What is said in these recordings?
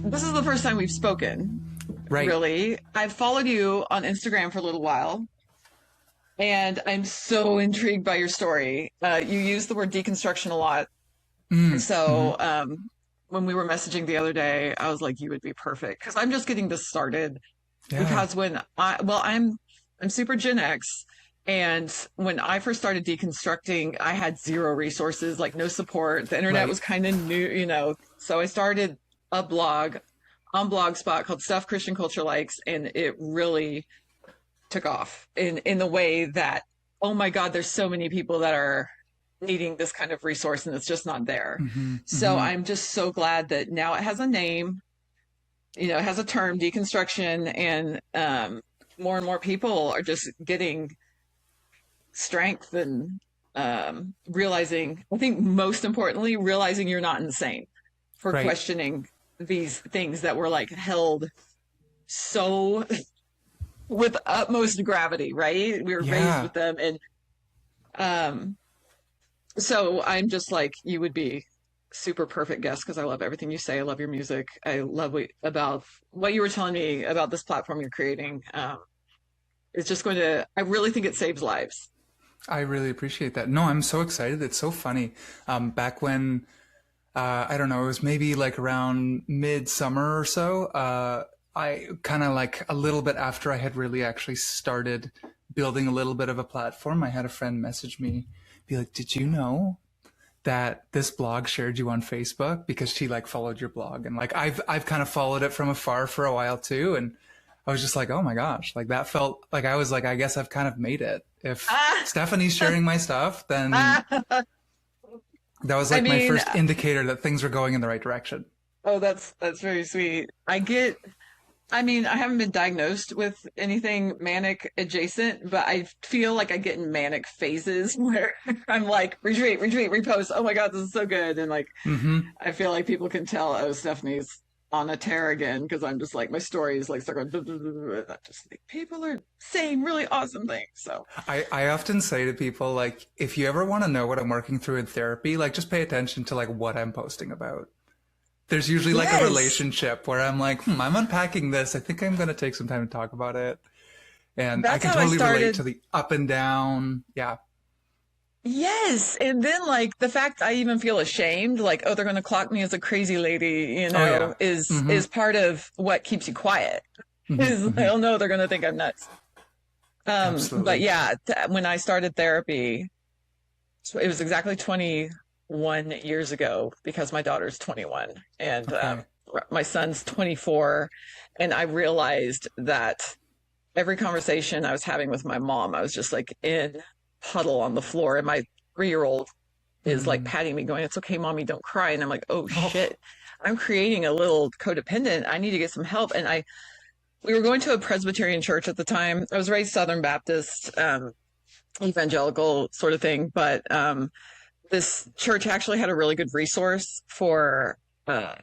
this is the first time we've spoken, Right. really. I've followed you on Instagram for a little while, and I'm so intrigued by your story. You use the word deconstruction a lot. Mm-hmm. So, when we were messaging the other day, I was like, you would be perfect because I'm just getting this started. Yeah. Because I'm super Gen X, and when I first started deconstructing, I had zero resources, like no support. The internet Right. was kind of new, So I started a blog on Blogspot called Stuff Christian Culture Likes, and it really took off in the way that, oh my God, there's so many people that are needing this kind of resource and it's just not there. Mm-hmm. So Mm-hmm. I'm just so glad that now it has a name, it has a term, deconstruction, and more and more people are just getting strength and realizing, I think most importantly, realizing you're not insane for Right. questioning these things that were like held so with utmost gravity, right? We were raised Yeah. with them. And um, so I'm just like, you would be super perfect guest because I love everything you say. I love your music. I love about what you were telling me about this platform you're creating. It's just going to, I really think it saves lives. I really appreciate that. No, I'm so excited. It's so funny. Back when, I don't know, it was maybe like around midsummer or so. I kind of like a little bit after I had really actually started building a little bit of a platform, I had a friend message me, be like, "Did you know that this blog shared you on Facebook?" Because she like followed your blog, and like I've kind of followed it from afar for a while too, and I was just like, oh my gosh, like that felt like I was like, I guess I've kind of made it. If Ah, Stephanie's sharing my stuff, then ah. that was I like my mean, first indicator that things were going in the right direction. oh, that's very sweet. I mean, I haven't been diagnosed with anything manic adjacent, but I feel like I get in manic phases where I'm like, retweet, retweet, repost. Oh my God, this is so good. And like, Hmm. I feel like people can tell, oh, Stephanie's on a tear again because I'm just like, my stories like start going, "Duh, duh, duh, duh," and I'm just like, people are saying really awesome things. So, I often say to people, like, if you ever want to know what I'm working through in therapy, like, just pay attention to like what I'm posting about. There's usually like a yes, relationship where I'm like, I'm unpacking this. I think I'm going to take some time to talk about it. And I that's can how I totally relate started. to the up and down. Yeah. Yes. And then like the fact I even feel ashamed, like, oh, they're going to clock me as a crazy lady, Oh, yeah. is Hmm. part of what keeps you quiet. Hmm. Is I Hmm. don't know, they're going to think I'm nuts. But Absolutely. yeah, when I started therapy, so it was exactly 21 years ago because my daughter's 21 and Okay. my son's 24. And I realized that every conversation I was having with my mom, I was just like in puddle on the floor. And my 3-year old is like Mm. patting me, going, "It's okay, mommy, don't cry." And I'm like, oh Oh. shit, I'm creating a little codependent. I need to get some help. And we were going to a Presbyterian church at the time. I was raised Southern Baptist, evangelical sort of thing, but this church actually had a really good resource for.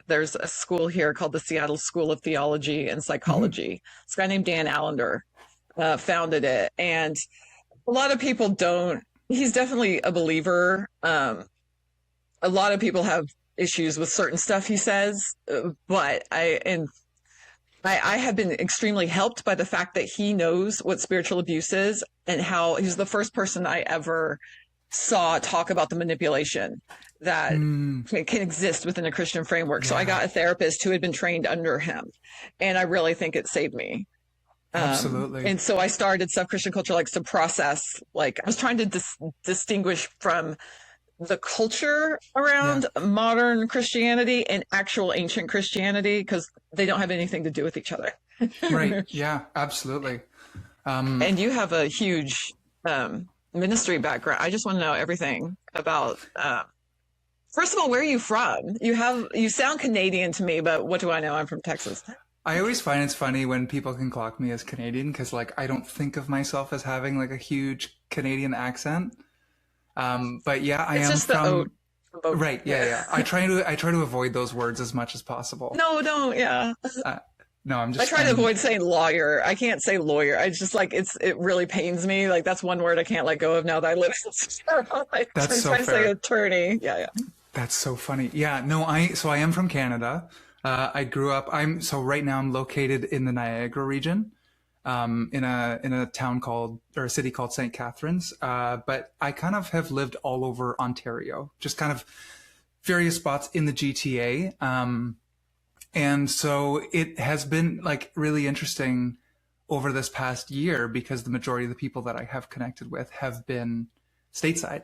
There's a school here called the Seattle School of Theology and Hmm. Psychology. This guy named Dan Allender founded it, and a lot of people don't. He's definitely a believer. A lot of people have issues with certain stuff he says, but I have been extremely helped by the fact that he knows what spiritual abuse is and how he's the first person I ever saw talk about the manipulation that Mm. can exist within a Christian framework. So I Yeah. got a therapist who had been trained under him, and I really think it saved me. Absolutely. And so I started Stuff Christian Culture Likes to process, like I was trying to distinguish from the culture Yeah. around modern Christianity and actual ancient Christianity because they don't have anything to do with each other. Right. Yeah. Absolutely. Um, And you have a huge ministry background. I just want to know everything about. First of all, where are you from? You sound Canadian to me, but what do I know? I'm from Texas. I always find it's funny when people can clock me as Canadian because, like, I don't think of myself as having like a huge Canadian accent. But yeah, I It's am just the oat. from. Right. Yeah. Yeah. Yeah. I try to avoid those words as much as possible. No, don't. Yeah. Uh, no, I'm I just try to I'm avoid saying lawyer. I can't say lawyer. I just like it really pains me. Like that's one word I can't let go of now that I live in Seattle. I That's try so to say fair. attorney. Yeah, yeah. That's so funny. Yeah, no, I am from Canada. I grew up. So right now I'm located in the Niagara region, in a town called or a city called St. Catharines. But I kind of have lived all over Ontario, just kind of various spots in the GTA. And so it has been like really interesting over this past year because the majority of the people that I have connected with have been stateside.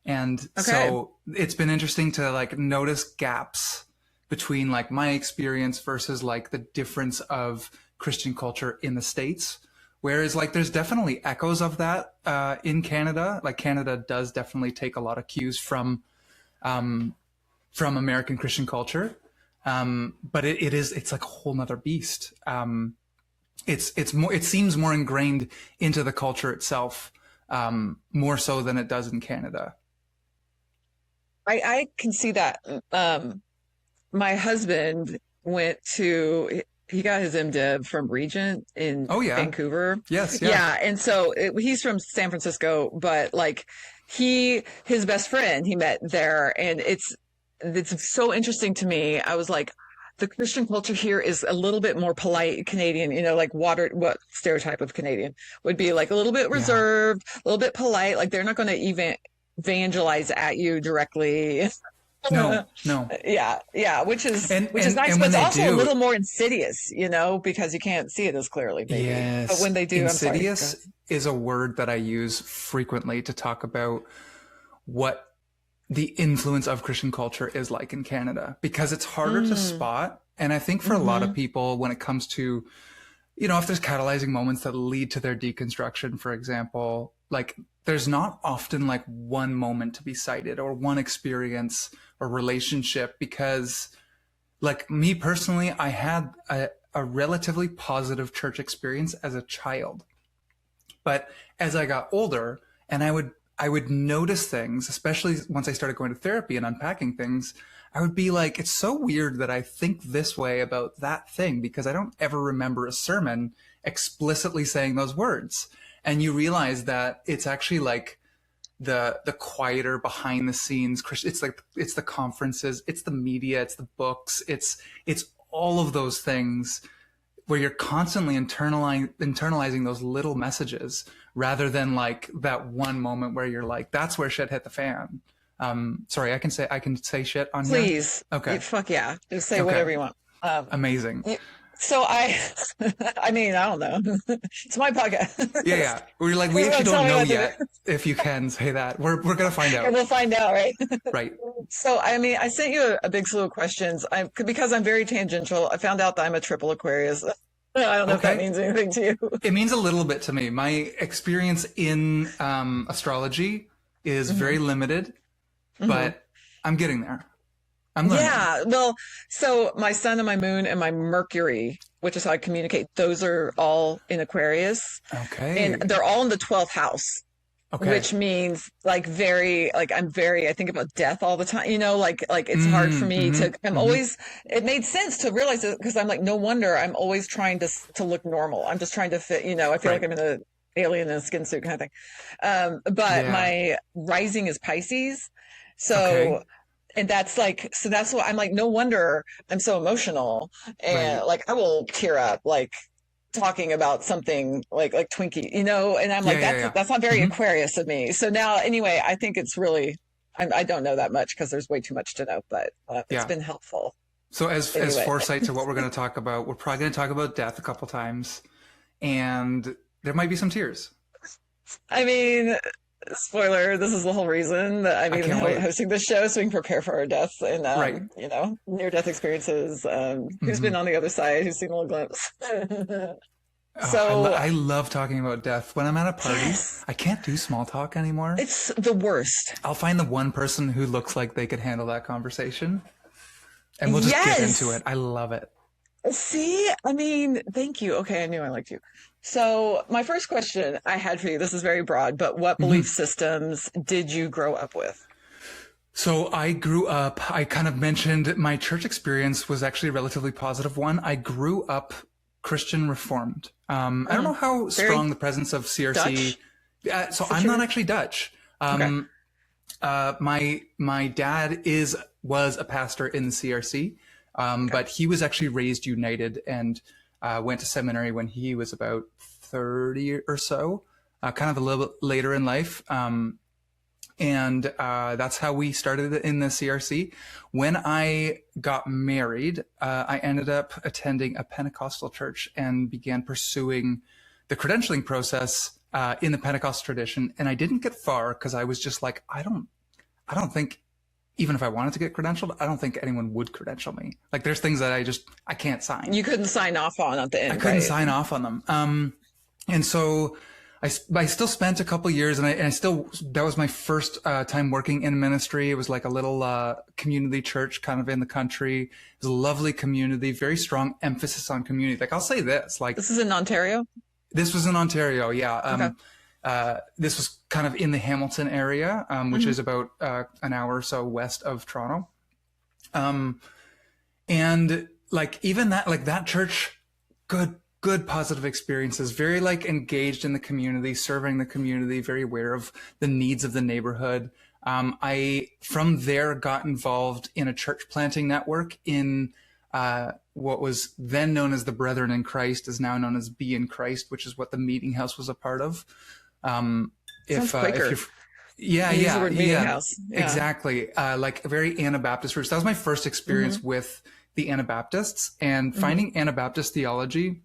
And Okay. so it's been interesting to like notice gaps between like my experience versus like the difference of Christian culture in the States. Whereas like there's definitely echoes of that in Canada. Like Canada does definitely take a lot of cues um, from American Christian culture. But it's like a whole nother beast. It's more, it seems more ingrained into the culture itself, more so than it does in Canada. I can see that. My husband he got his MDiv from Regent in Oh yeah. Vancouver. Yes. Yeah. Yeah. And so he's from San Francisco, but like his best friend, he met there. And it's so interesting to me. I was like, the Christian culture here is a little bit more polite Canadian, like what stereotype of Canadian would be like a little bit Yeah. reserved, a little bit polite. Like they're not going to even evangelize at you directly. No, no. Yeah, which is nice, And but when it's they also a do, little more insidious, because you can't see it as clearly, maybe. But yes, when they do, I'm sorry. Go ahead. insidious is a word that I use frequently to talk about what the influence of Christian culture is like in Canada because it's harder to Mm, spot. And I think for a lot of hmm people, when it comes to, if there's catalyzing moments that lead to their deconstruction, for example, like there's not often like one moment to be cited or one experience or relationship because like me personally, I had a relatively positive church experience as a child. But as I got older and I would notice things, especially once I started going to therapy and unpacking things, I would be like, it's so weird that I think this way about that thing because I don't ever remember a sermon explicitly saying those words. And you realize that it's actually like the quieter behind the scenes. It's like it's the conferences, it's the media, it's the books, it's all of those things where you're constantly internalizing those little messages rather than like that one moment where you're like, that's where shit hit the fan. Sorry, I can say shit on here. Please, Okay. fuck yeah, just say Okay. whatever you want. Um, Amazing. so I mean, I don't know. It's my podcast. Yeah, yeah. We're like, we Please actually don't tell don't me know what to do, yet if you can say that. We're gonna find and out. we'll find out, right? Right. So, I mean, I sent you a big slew of questions. Because I'm very tangential. I found out that I'm a triple Aquarius. I don't know if that Okay. means anything to you. It means a little bit to me. My experience in astrology is very hmm limited, hmm but I'm getting there. I'm learning. Yeah. Well, so my sun and my moon and my Mercury, which is how I communicate, those are all in Aquarius, and Okay. they're all in the 12th house. Okay. Which means I think about death all the time, like it's hard for me Mm-hmm. I'm Mm-hmm. always, it made sense to realize it because I'm like, no wonder I'm always trying to look normal. I'm just trying to fit, I feel like Right. I'm in a alien in a skin suit kind of thing. But Yeah. my rising is Pisces. So, Okay. and that's why I'm like, no wonder I'm so emotional and Right. like I will tear up, like talking about something like Twinkie, and I'm Yeah. like, Yeah. that's not Yeah. very Mm-hmm. Aquarius of me. So now, anyway, I think it's really, I don't know that much because there's way too much to know, but it's Yeah. been helpful So as anyway. foresight to what we're going to talk about, we're probably going to talk about death a couple times, and there might be some tears. I mean, spoiler, this is the whole reason that I'm I even can't wait. hosting this show so we can prepare for our deaths and, Right. near death experiences. Who's Mm-hmm. been on the other side, who's seen a little glimpse. Oh, So, I love talking about death. When I'm at a party, yes, I can't do small talk anymore. it's the worst. I'll find the one person who looks like they could handle that conversation, and we'll just get into Yes. it. I love it. See, I mean, thank you. Okay, I knew I liked you. So, my first question I had for you, this is very broad, but what belief Hmm. systems did you grow up with? So I grew up, I kind of mentioned my church experience was actually a relatively positive one. I grew up Christian Reformed. I don't know Mm, how very strong the presence of CRC. Dutch. So Is that I'm not true? actually Dutch. Okay. My dad was a pastor in the CRC. Okay. But he was actually raised United and went to seminary when he was about 30 or so, kind of a little bit later in life. And that's how we started in the CRC. When I got married, I ended up attending a Pentecostal church and began pursuing the credentialing process in the Pentecostal tradition. And I didn't get far because I was just like, I don't think, even if I wanted to get credentialed, I don't think anyone would credential me. Like there's things that I can't sign. You couldn't sign off on at the I end, couldn't right? sign off on them. And so I still spent a couple years, and I still, that was my first time working in ministry. It was like a little community church kind of in the country. It was a lovely community, very strong emphasis on community. Like I'll say this, like This is in Ontario? this was in Ontario, yeah. Okay. This was kind of in the Hamilton area, which Hmm. is about an hour or so west of Toronto. Um, and like even that, like that church, good positive experiences, very like engaged in the community, serving the community, very aware of the needs of the neighborhood. I from there got involved in a church planting network in what was then known as the Brethren in Christ, is now known as Be in Christ, which is what the meeting house was a part of. Um, Sounds if Quaker. you're, yeah, You use the yeah, word meeting yeah, house. Yeah. exactly. Like a very Anabaptist roots. That was my first experience Hmm. with the Anabaptists, and Hmm. finding Anabaptist theology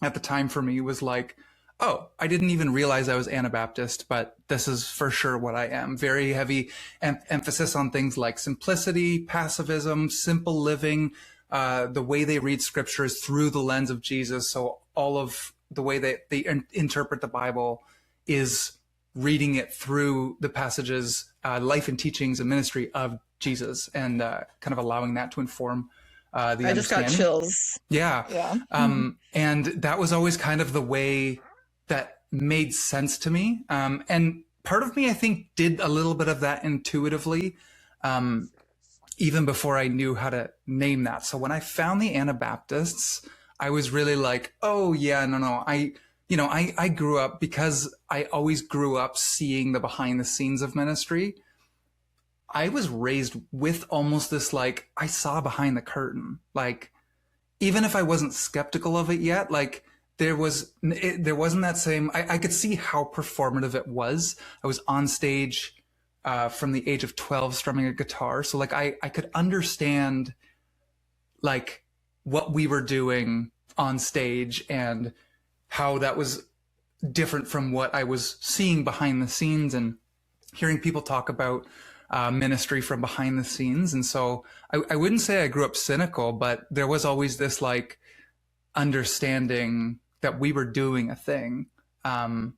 at the time for me was like, oh, I didn't even realize I was Anabaptist, but this is for sure what I am. Very heavy emphasis on things like simplicity, pacifism, simple living, the way they read scriptures through the lens of Jesus. So all of the way that they interpret the Bible is reading it through the passages, life and teachings and ministry of Jesus, and kind of allowing that to inform the I just got understanding. chills. Yeah. Yeah. Hmm. And that was always kind of the way that made sense to me. And part of me, I think, did a little bit of that intuitively, um, even before I knew how to name that. So when I found the Anabaptists, I was really like, oh, yeah, no. I grew up, because I always grew up seeing the behind the scenes of ministry. I was raised with almost this, like, I saw behind the curtain. Like, even if I wasn't skeptical of it yet, like there wasn't that same. I could see how performative it was. I was on stage from the age of 12 strumming a guitar, so like I could understand like what we were doing on stage and how that was different from what I was seeing behind the scenes and hearing people talk about ministry from behind the scenes. And so I wouldn't say I grew up cynical, but there was always this like understanding that we were doing a thing. Um,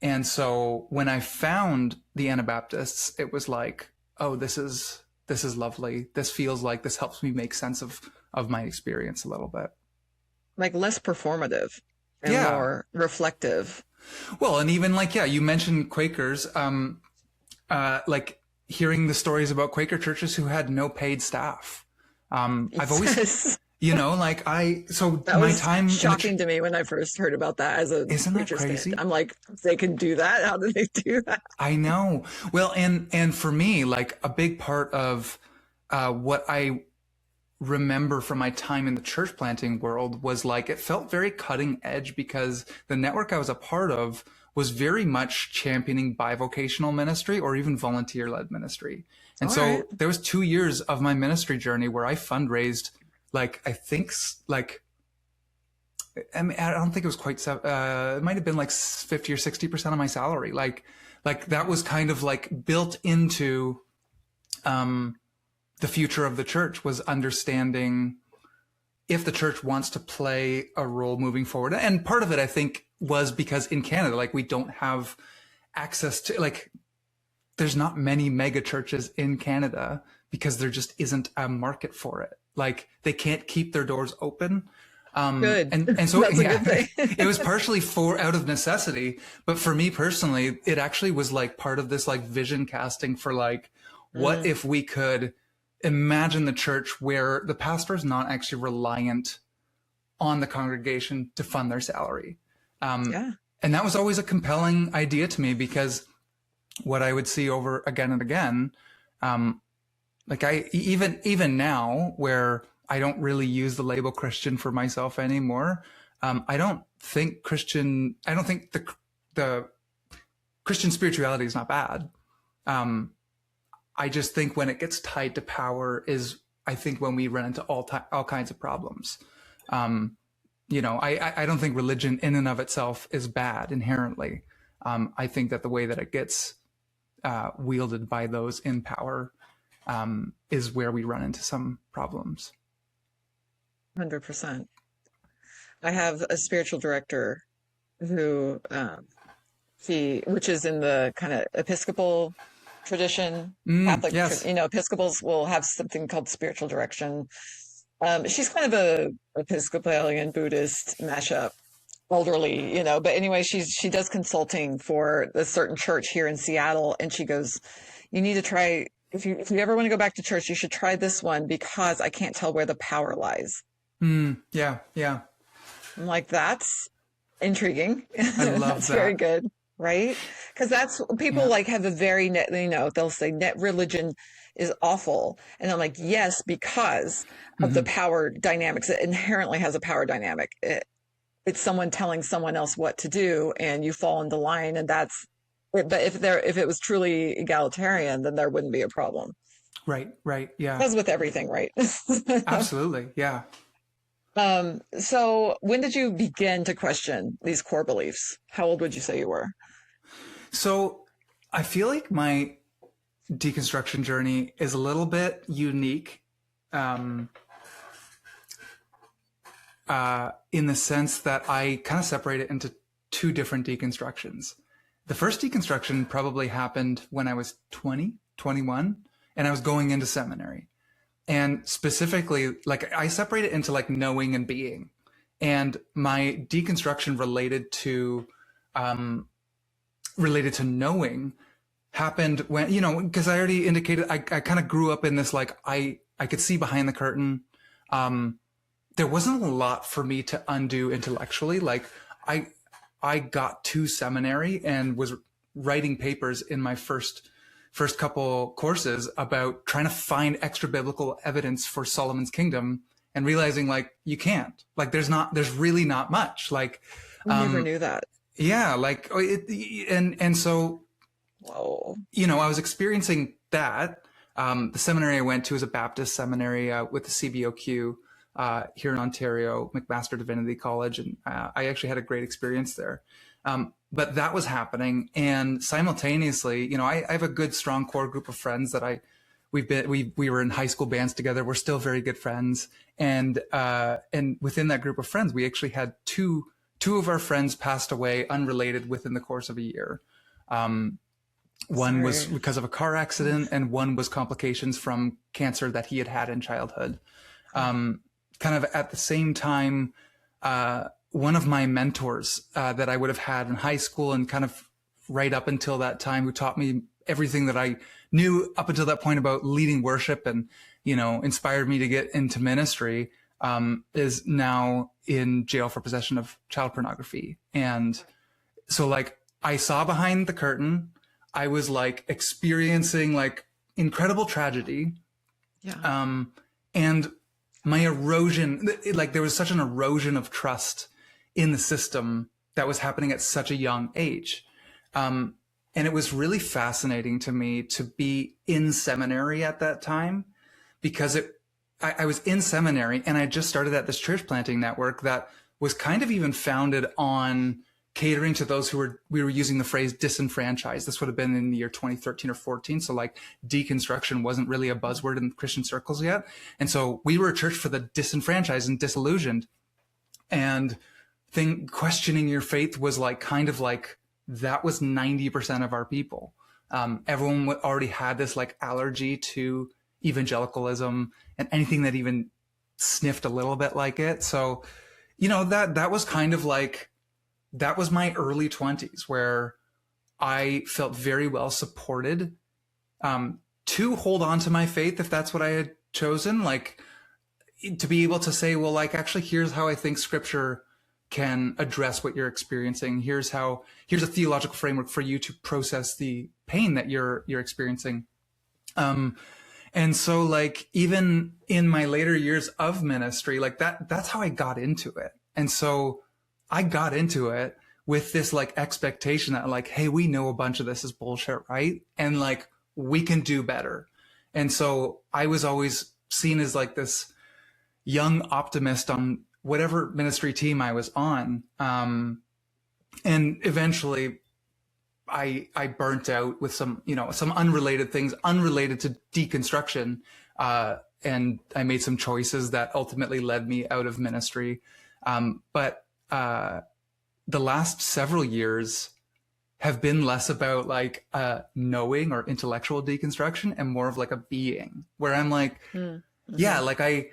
and so when I found the Anabaptists, it was like, oh, this is lovely. This feels like this helps me make sense of my experience a little bit. Like less performative and Yeah. more reflective. Well, and even like, yeah, you mentioned Quakers, like hearing the stories about Quaker churches who had no paid staff. I've always, Yes. so That my was time in the shocking to me when I first heard about that as a isn't that preacher's kid. crazy? I'm like, they can do that? How do they do that? I know. Well, and for me, like a big part of what I remember from my time in the church planting world was like it felt very cutting edge because the network I was a part of was very much championing bivocational ministry or even volunteer led ministry. And All right. so there was 2 years of my ministry journey where I fundraised like I think like I mean, I don't think it was quite it might have been like 50 or 60% of my salary. Like that was kind of like built into um the future of the church was understanding if the church wants to play a role moving forward. And part of it, I think, was because in Canada, like we don't have access to, like, there's not many mega churches in Canada because there just isn't a market for it. Like they can't keep their doors open. Good. And so, That's a yeah, good thing. it was partially for out of necessity, but for me personally, it actually was like part of this like vision casting for like, what Mm, if we could imagine the church where the pastor is not actually reliant on the congregation to fund their salary. Um, yeah. and that was always a compelling idea to me because what I would see over again and again, like I even now where I don't really use the label Christian for myself anymore. I don't think the Christian spirituality is not bad. Um, I just think when it gets tied to power is, I think, when we run into all kinds of problems. Um, I don't think religion in and of itself is bad inherently. I think that the way that it gets wielded by those in power is where we run into some problems. 100%. I have a spiritual director who which is in the kind of Episcopal tradition, Catholic, Yes. Episcopals will have something called spiritual direction. She's kind of a Episcopalian Buddhist mashup, elderly, but anyway, she does consulting for a certain church here in Seattle, and she goes, "You need to try if you ever want to go back to church, you should try this one because I can't tell where the power lies." Yeah. Yeah. I'm like, that's intriguing. I love That's very that. good, right? Because that's people Yeah. like have a very net, they'll say net religion is awful. And I'm like, yes, because of the Hmm. power dynamics. It inherently has a power dynamic. It's someone telling someone else what to do, and you fall into line, and that's but if it was truly egalitarian, then there wouldn't be a problem. Right. Right. Yeah. As with everything, right? Absolutely. Yeah. So when did you begin to question these core beliefs? How old would you say you were? So I feel like my deconstruction journey is a little bit unique, um, in the sense that I kind of separate it into two different deconstructions. The first deconstruction probably happened when I was 20, 21, and I was going into seminary. And specifically, like, I separate it into like knowing and being. And my deconstruction related to knowing happened when, because I already indicated, I kind of grew up in this, like, I could see behind the curtain. There wasn't a lot for me to undo intellectually. Like, I got to seminary and was writing papers in my first couple courses about trying to find extra biblical evidence for Solomon's kingdom, and realizing, like, you can't, like, there's really not much, like, I never knew that. yeah, like, and so, Whoa. I was experiencing that. The seminary I went to is a Baptist seminary with the CBOQ here in Ontario, McMaster Divinity College, and I actually had a great experience there. But that was happening, and simultaneously, I have a good, strong core group of friends that we were in high school bands together. We're still very good friends, and within that group of friends, we actually had two of our friends passed away unrelated within the course of a year. One was Sorry. because of a car accident, and one was complications from cancer that he had had in childhood. Kind of at the same time, one of my mentors that I would have had in high school and kind of right up until that time, who taught me everything that I knew up until that point about leading worship and, inspired me to get into ministry, is now in jail for possession of child pornography. And so, like, I saw behind the curtain. I was like experiencing like incredible tragedy. Yeah. And my erosion, like, there was such an erosion of trust in the system that was happening at such a young age. And it was really fascinating to me to be in seminary at that time, because I was in seminary and I just started at this church planting network that was kind of even founded on catering to those we were using the phrase disenfranchised. This would have been in the year 2013 or 14. So, like, deconstruction wasn't really a buzzword in Christian circles yet. And so we were a church for the disenfranchised and disillusioned. And questioning your faith was like, kind of like, that was 90% of our people. Everyone already had this like allergy to evangelicalism and anything that even sniffed a little bit like it. So, that was kind of like, that was my early 20s, where I felt very well supported to hold on to my faith if that's what I had chosen. Like, to be able to say, well, like, actually, here's how I think Scripture can address what you're experiencing. Here's a theological framework for you to process the pain that you're experiencing. And And so like even in my later years of ministry, like that's how I got into it. And so I got into it with this like expectation that like, hey, we know a bunch of this is bullshit, right? And like we can do better. And so I was always seen as like this young optimist on whatever ministry team I was on. And eventually I burnt out with some, some unrelated things, unrelated to deconstruction. And I made some choices that ultimately led me out of ministry. But the last several years have been less about like knowing or intellectual deconstruction and more of like a being where I'm like, yeah, like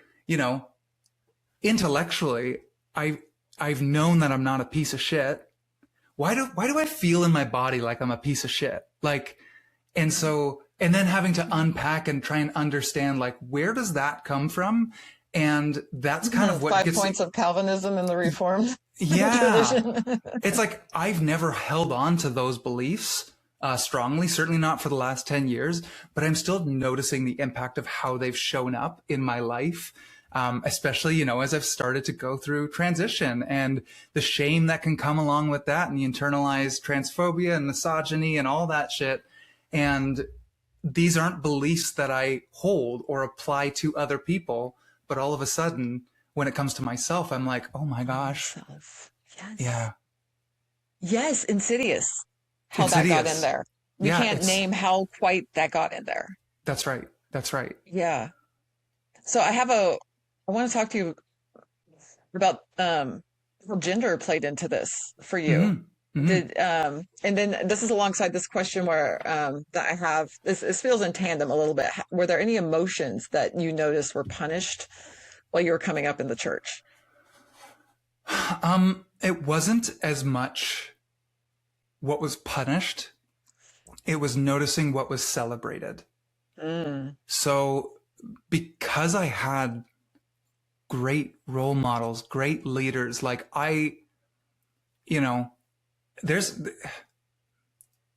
intellectually, I've known that I'm not a piece of shit. Why do I feel in my body like I'm a piece of shit? Like, and so, and then having to unpack and try and understand like, where does that come from? And that's kind of what 5 points of Calvinism in the Reformed yeah, tradition. it's like, I've never held on to those beliefs strongly, certainly not for the last 10 years, but I'm still noticing the impact of how they've shown up in my life. Especially, as I've started to go through transition and the shame that can come along with that and the internalized transphobia and misogyny and all that shit. And these aren't beliefs that I hold or apply to other people. But all of a sudden, when it comes to myself, I'm like, oh my gosh. Yes. Yeah. Yes. Insidious. How that got in there. We can't name how quite that got in there. That's right. That's right. Yeah. So I want to talk to you about how gender played into this for you. And then this is alongside this question where that I have this feels in tandem a little bit. Were there any emotions that you noticed were punished while you were coming up in the church? It wasn't as much what was punished. It was noticing what was celebrated. So because I had great role models, great leaders, like there's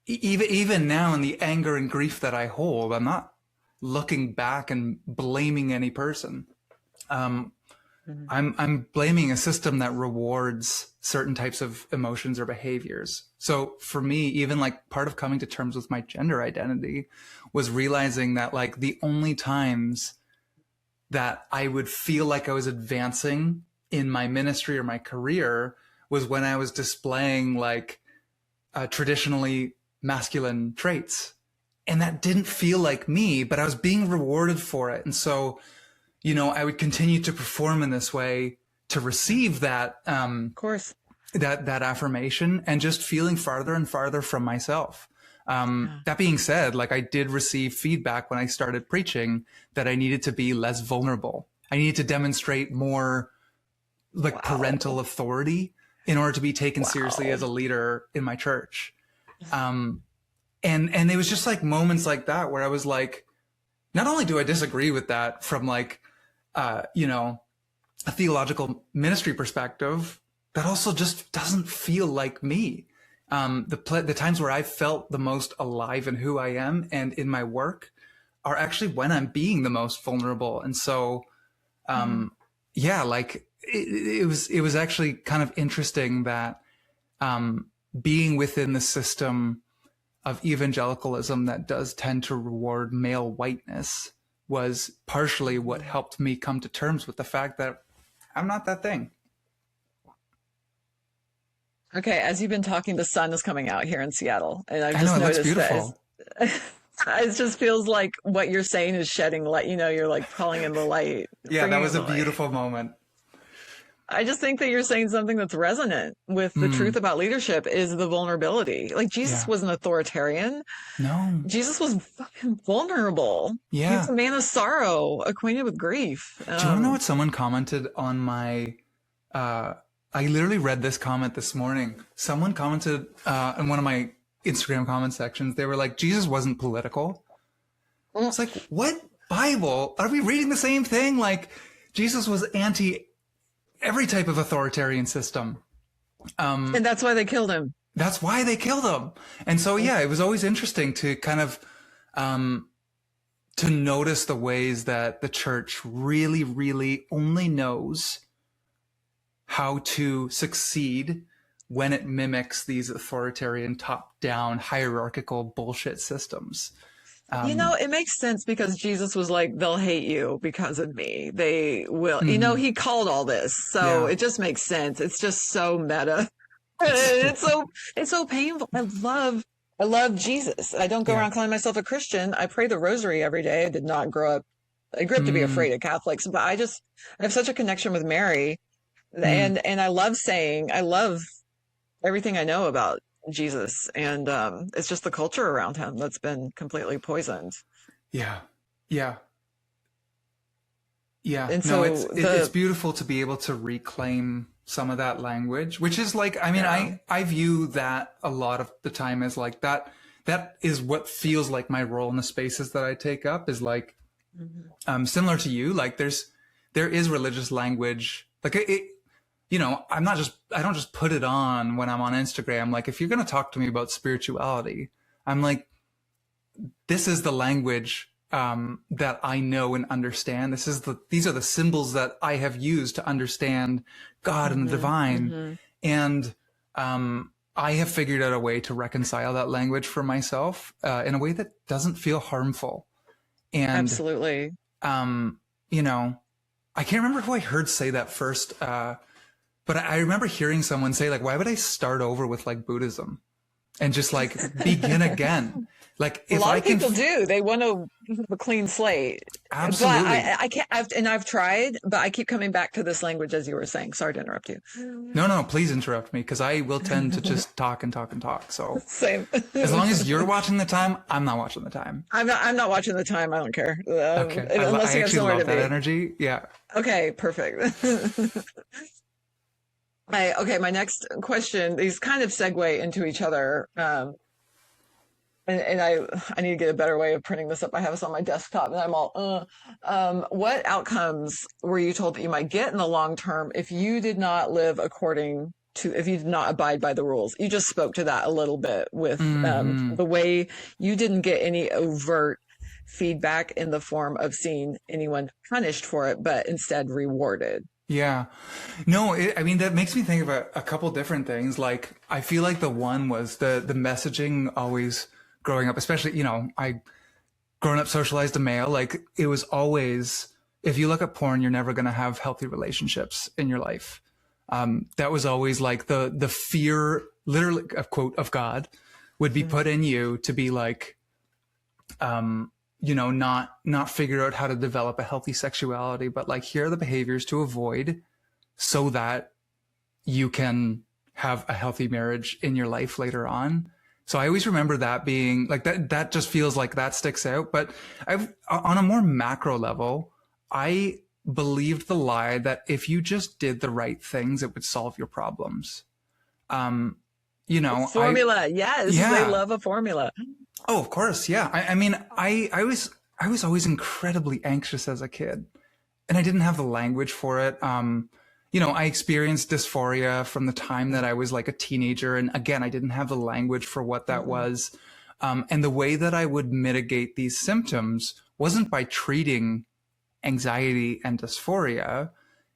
even now in the anger and grief that I hold, I'm not looking back and blaming any person. I'm blaming a system that rewards certain types of emotions or behaviors. So for me, even like part of coming to terms with my gender identity was realizing that like the only times that I would feel like I was advancing in my ministry or my career was when I was displaying like traditionally masculine traits. And that didn't feel like me, but I was being rewarded for it. And so, I would continue to perform in this way to receive that, of course, that affirmation and just feeling farther and farther from myself. That being said, like I did receive feedback when I started preaching that I needed to be less vulnerable. I needed to demonstrate more like parental authority in order to be taken seriously as a leader in my church. And it was just like moments like that where I was like, not only do I disagree with that from like, a theological ministry perspective, that also just doesn't feel like me. The times where I felt the most alive in who I am and in my work are actually when I'm being the most vulnerable. And so, like it was actually kind of interesting that, being within the system of evangelicalism that does tend to reward male whiteness was partially what helped me come to terms with the fact that I'm not that thing. Okay, as you've been talking, the sun is coming out here in Seattle, and I've I just know, it looks noticed beautiful. that it just feels like what you're saying is shedding light. You're like calling in the light. Yeah, that was a light. beautiful moment. I just think that you're saying something that's resonant with the truth about leadership is the vulnerability. Like Jesus wasn't authoritarian. No. Jesus was fucking vulnerable. Yeah. He was a man of sorrow, acquainted with grief. Do you want to know what someone commented on my, I literally read this comment this morning. Someone commented in one of my Instagram comment sections. They were like, Jesus wasn't political. It's like, what Bible? Are we reading the same thing? Like, Jesus was anti every type of authoritarian system. And that's why they killed him. That's why they killed him. And so, yeah, it was always interesting to kind of to notice the ways that the church really, really only knows how to succeed when it mimics these authoritarian, top-down, hierarchical bullshit systems. It makes sense because Jesus was like, they'll hate you because of me. They will, Mhm. he called all this. So Yeah, it just makes sense. It's just so meta. it's It's so painful. I love Jesus. I don't go yeah. around calling myself a Christian. I pray the rosary every day. I grew up to be Mm, afraid of Catholics, but I have such a connection with Mary, mm, and I love everything I know about Jesus, and it's just the culture around him that's been completely poisoned. yeah, yeah, yeah. And No, so it's beautiful to be able to reclaim some of that language, which is like, I mean, yeah, I view that a lot of the time as like that. That is what feels like my role in the spaces that I take up is like mhm. similar to you. Like there is religious language. Like I don't just put it on when I'm on Instagram. Like if you're going to talk to me about spirituality, I'm like, this is the language that I know and understand. These are the symbols that I have used to understand God and the Hmm. divine. Hmm. And I have figured out a way to reconcile that language for myself in a way that doesn't feel harmful. And, Absolutely. um, you know, I can't remember who I heard say that first, but I remember hearing someone say, like, why would I start over with like Buddhism and just like begin again? Like, A if lot I of can, people do. They want to have a clean slate. But absolutely. I can't, I've tried, but I keep coming back to this language as you were saying. Sorry to interrupt you. No, no, please interrupt me because I will tend to just talk and talk and talk. So Same. as long as you're watching the time, I'm not watching the time. I'm not watching the time. I don't care. Okay. Unless I you have actually somewhere love to that be. energy. Yeah. Okay, perfect. Okay, my next question, these kind of segue into each other. And I need to get a better way of printing this up. I have this on my desktop and I'm all, what outcomes were you told that you might get in the long term if you did not live according to, if you did not abide by the rules? You just spoke to that a little bit with Hmm. the way you didn't get any overt feedback in the form of seeing anyone punished for it, but instead rewarded. Yeah. No, I mean, that makes me think of a couple different things. Like, I feel like the one was the messaging always growing up, especially, I growing up socialized a male, like it was always, if you look at porn, you're never going to have healthy relationships in your life. That was always like the fear, literally, of quote, of God would be put in you to be like, not figure out how to develop a healthy sexuality, but like, here are the behaviors to avoid so that you can have a healthy marriage in your life later on. So I always remember that being like that just feels like that sticks out. But on a more macro level, I believed the lie that if you just did the right things, it would solve your problems. Um, Formula. Yes, they yeah. love a formula. Oh, of course. Yeah. I mean, I was always incredibly anxious as a kid and I didn't have the language for it. I experienced dysphoria from the time that I was like a teenager. And again, I didn't have the language for what that Mhm. was. And the way that I would mitigate these symptoms wasn't by treating anxiety and dysphoria.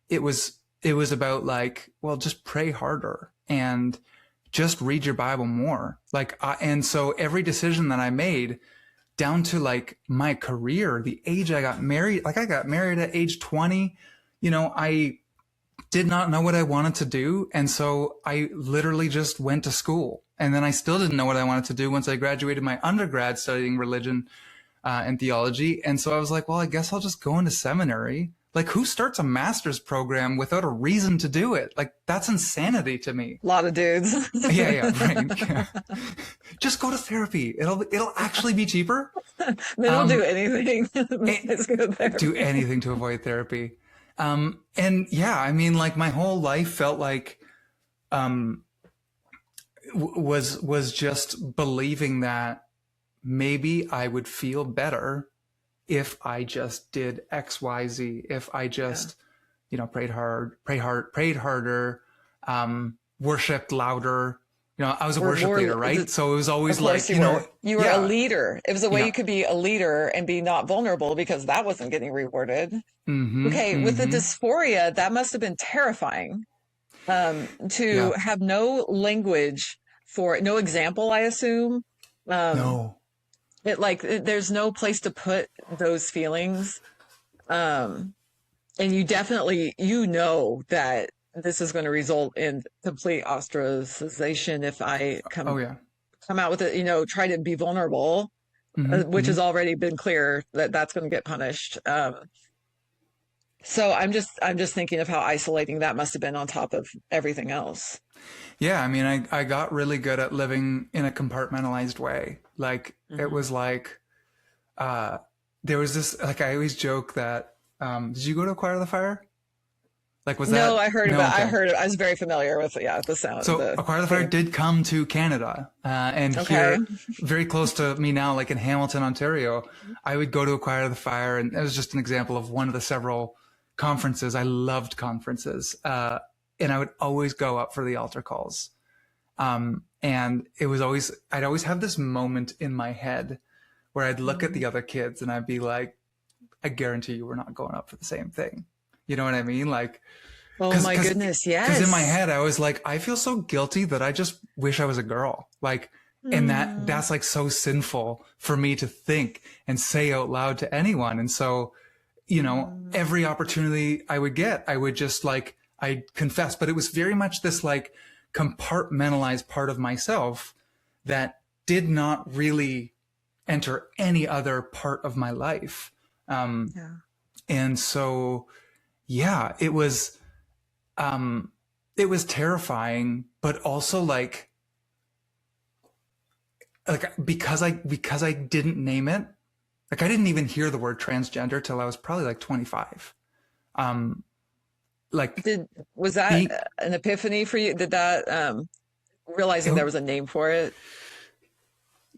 It was about like, well, just pray harder and just read your Bible more. And so every decision that I made down to like my career, the age I got married, like I got married at age 20, I did not know what I wanted to do. And so I literally just went to school. And then I still didn't know what I wanted to do once I graduated my undergrad studying religion and theology. And so I was like, well, I guess I'll just go into seminary. Like, who starts a master's program without a reason to do it? Like, that's insanity to me. A lot of dudes. Yeah, yeah, right. Yeah. Just go to therapy. It'll actually be cheaper. They don't do Um, anything besides go to do therapy. anything to avoid therapy. And yeah, I mean, like my whole life felt like um, was just believing that maybe I would feel better if I just did X, Y, Z. If I Yeah. just, prayed harder, worshipped louder, I was a We're worship more, leader, right? So it was of always course like, you were. You were a yeah, leader. It was a way yeah. you could be a leader and be not vulnerable because that wasn't getting rewarded. Mm-hmm, Okay, with the mm-hmm. dysphoria, that must have been terrifying. To Yeah. have no language for no example, I assume. Um, No. there's no place to put those feelings. Um, and you definitely, that this is going to result in complete ostracization if I Oh, yeah. come out with it, try to be vulnerable, Mm-hmm, which mm-hmm. has already been clear that that's going to get punished. So I'm just thinking of how isolating that must have been on top of everything else. Yeah, I mean, I got really good at living in a compartmentalized way. Like it Hmm. was like uh there was this, like, I always joke that did you go to Choir of the Fire? Like, was No, that, I heard no? about. I Okay. heard. I was very familiar with, yeah, the sound, So the Choir of the Fire theme. did come to Canada, and Okay. here, very close to me now, like in Hamilton, Ontario, I would go to a Choir of the Fire, and it was just an example of one of the several conferences. I loved conferences, and I would always go up for the altar calls. And it was always, I'd always have this moment in my head where I'd look at Mhm. the other kids and I'd be like, I guarantee you we're not going up for the same thing. You know what I mean? Like, Oh cause, my cause, goodness, cause in my yes. head, I was like, I feel so guilty that I just wish I was a girl. Like, and Mm. that's like so sinful for me to think and say out loud to anyone. And so, Mm. every opportunity I would get, I would just like, I confess, but it was very much this like compartmentalized part of myself that did not really enter any other part of my life. Um, Yeah. and so, yeah, um, it was terrifying, but also like because I didn't name it, like I didn't even hear the word transgender till I was probably like 25. Um, like Did was that being, an epiphany for you? Did that realizing there it, was a name for it?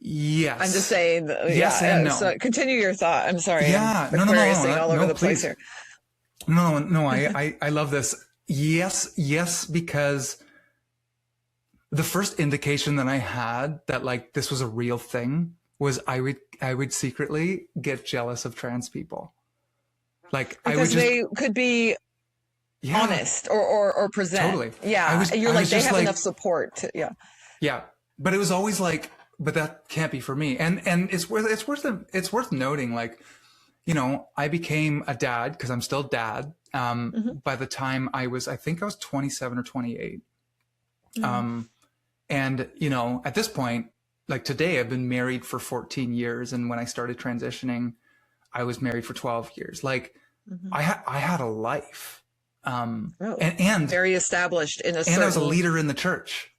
I'm just yes, saying, yes and yeah. no. So continue your thought. I'm sorry, I'm Yeah, no, no, no, Aquariusing no, all over no, the place please. here. No, no, I love this. Yes, yes, because the first indication that I had that like this was a real thing was I would secretly get jealous of trans people. Like I would Because just, they could be yeah, honest or present. totally. I Yeah. was And you're I like, was they just have enough like, support. Yeah. yeah. But it was always like, but that can't be for me. And it's worth noting, like, I became a dad because I'm still dad. Hmm. By the time I think I was 27 or 28. Hmm. Um, and at this point, like today, I've been married for 14 years, and when I started transitioning, I was married for 12 years. Like Hmm. I had a life, Oh, and and very established in a and I was a certain, leader in the church,